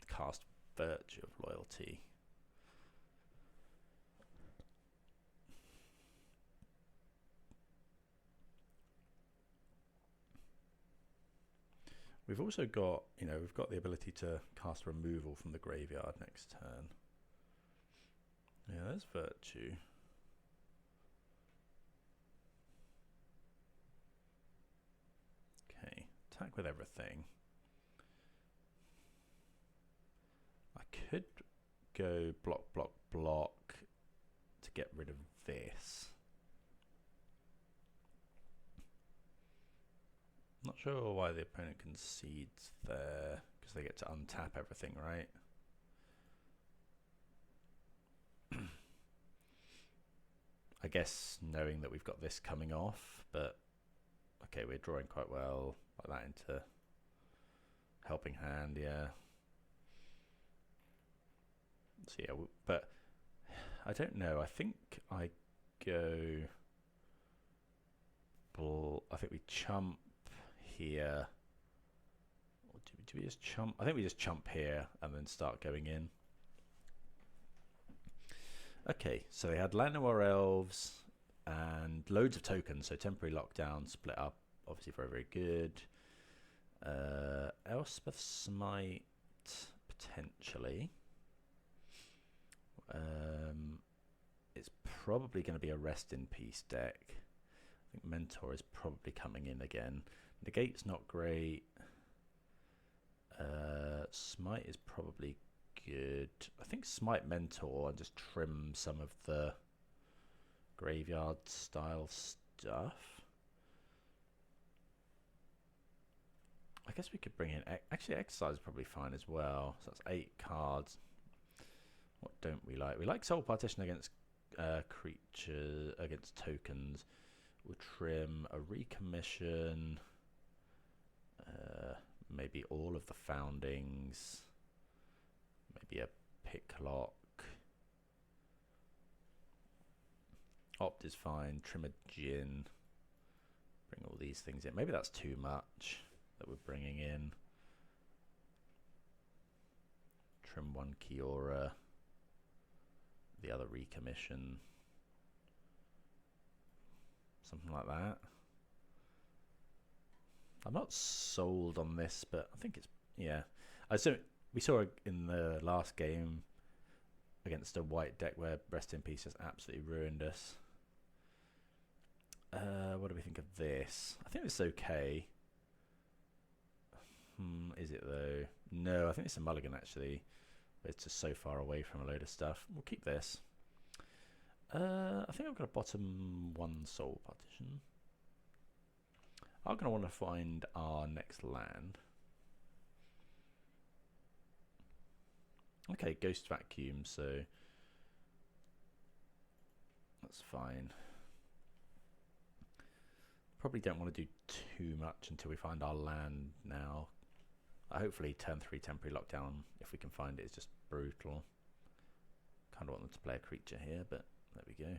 cast Virtue of Loyalty. We've also got, we've got the ability to cast removal from the graveyard next turn. Yeah, there's Virtue. Okay, attack with everything. I could go block, block, block to get rid of this. Not sure why the opponent concedes there, because they get to untap everything, right? I guess knowing that we've got this coming off, but okay, we're drawing quite well like that into helping hand, yeah. So yeah, but I don't know. I think I go. I think we chump here. Or do we just chump? I think we just chump here and then start going in. Okay, so they had Llanowar Elves and loads of tokens, so temporary lockdown, split up, obviously very, very good. Elspeth Smite, potentially. It's probably going to be a Rest in Peace deck. I think Mentor is probably coming in again. Negate's not great. Smite is probably good. I think Smite Mentor and just trim some of the graveyard style stuff. I guess we could bring in actually Exorcise is probably fine as well. So that's 8 cards. What don't we like? We like Soul Partition against creatures, against tokens. We'll trim a Recommission, maybe all of the Foundings, maybe a Picklock. Opt is fine. Trim a Djinn. Bring all these things in. Maybe that's too much that we're bringing in. Trim one Kiora. The other Recommission. Something like that. I'm not sold on this, but I think it's, yeah. We saw it in the last game against a white deck where Rest in Peace just absolutely ruined us. What do we think of this? I think it's okay. Is it though? No, I think it's a mulligan actually. It's just so far away from a load of stuff. We'll keep this. I think I've got a bottom 1 Soul Partition. I'm going to want to find our next land. Okay, Ghost Vacuum, so that's fine. Probably don't want to do too much until we find our land now. Hopefully turn 3 temporary lockdown, if we can find it, is just brutal. Kind of want them to play a creature here, but there we go.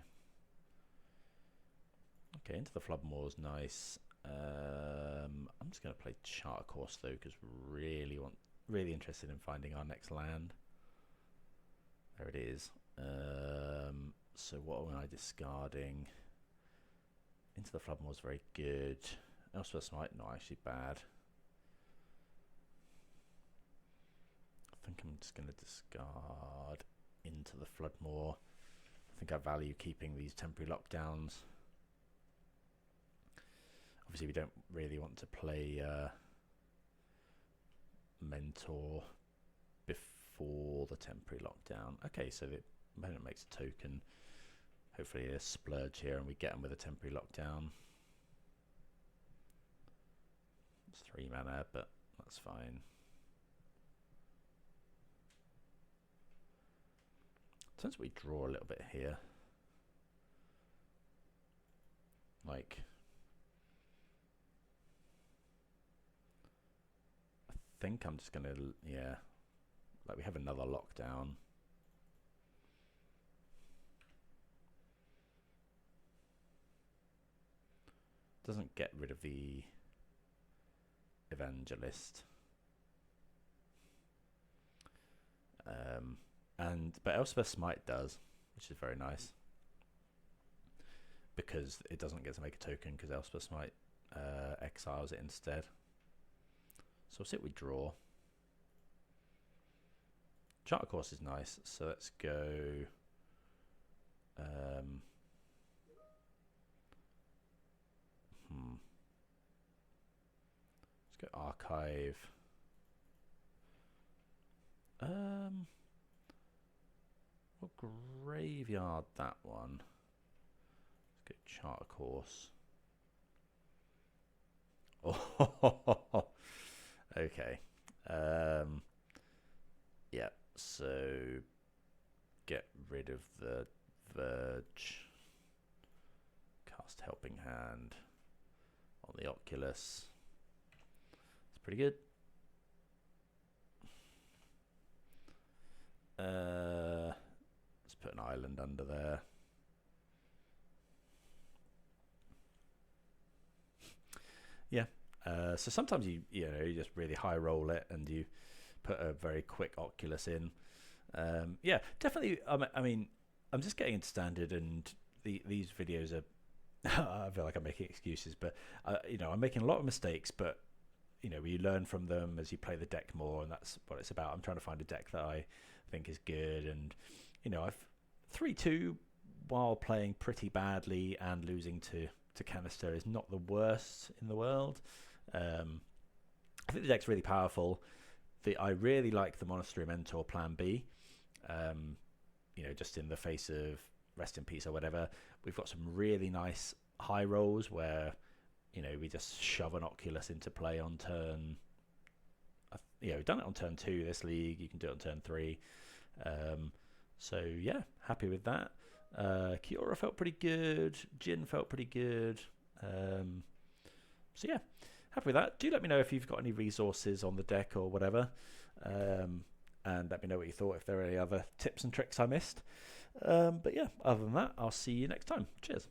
Okay, Into the Flood Maw is nice. I'm just going to play Charter Course though, because really interested in finding our next land. There it is. So what am I discarding? Into the Flood Maw is very good. Elspeth Smite, not actually bad. I think I'm just going to discard Into the Flood Maw. I think I value keeping these temporary lockdowns. Obviously, we don't really want to play Mentor before the temporary lockdown. Okay, so the opponent makes a token. Hopefully a splurge here and we get them with a temporary lockdown. It's 3 mana, but that's fine. Turns out we draw a little bit here. Like, I think I'm just going to, yeah, like we have another lockdown. Doesn't get rid of the Evangelist. But Elspeth Smite does, which is very nice. Because it doesn't get to make a token, because Elspeth Smite exiles it instead. So we'll see what we draw. Charter Course is nice, so let's go. Let's go Archive. We'll graveyard that one. Let's go Charter Course. Oh, okay. Yeah, so get rid of the Verge. Cast Helping Hand on the Oculus. It's pretty good. Let's put an island under there. Yeah. So sometimes you just really high roll it and you put a very quick Oculus in. Yeah, definitely. I mean, I'm just getting into standard, and these videos are. I feel like I'm making excuses, but I'm making a lot of mistakes, but you learn from them as you play the deck more, and that's what it's about. I'm trying to find a deck that I think is good, and I've 3-2 while playing pretty badly and losing to Canister is not the worst in the world. I think the deck's really powerful. I really like the Monastery Mentor Plan B. Just in the face of Rest in Peace or whatever, we've got some really nice high rolls where we just shove an Oculus into play on turn. We've done it on turn 2 this league. You can do it on turn 3. So yeah, happy with that. Kiora felt pretty good. Djinn felt pretty good. So yeah, happy with that. Do let me know if you've got any resources on the deck or whatever. And let me know what you thought, if there are any other tips and tricks I missed. But yeah, other than that, I'll see you next time. Cheers.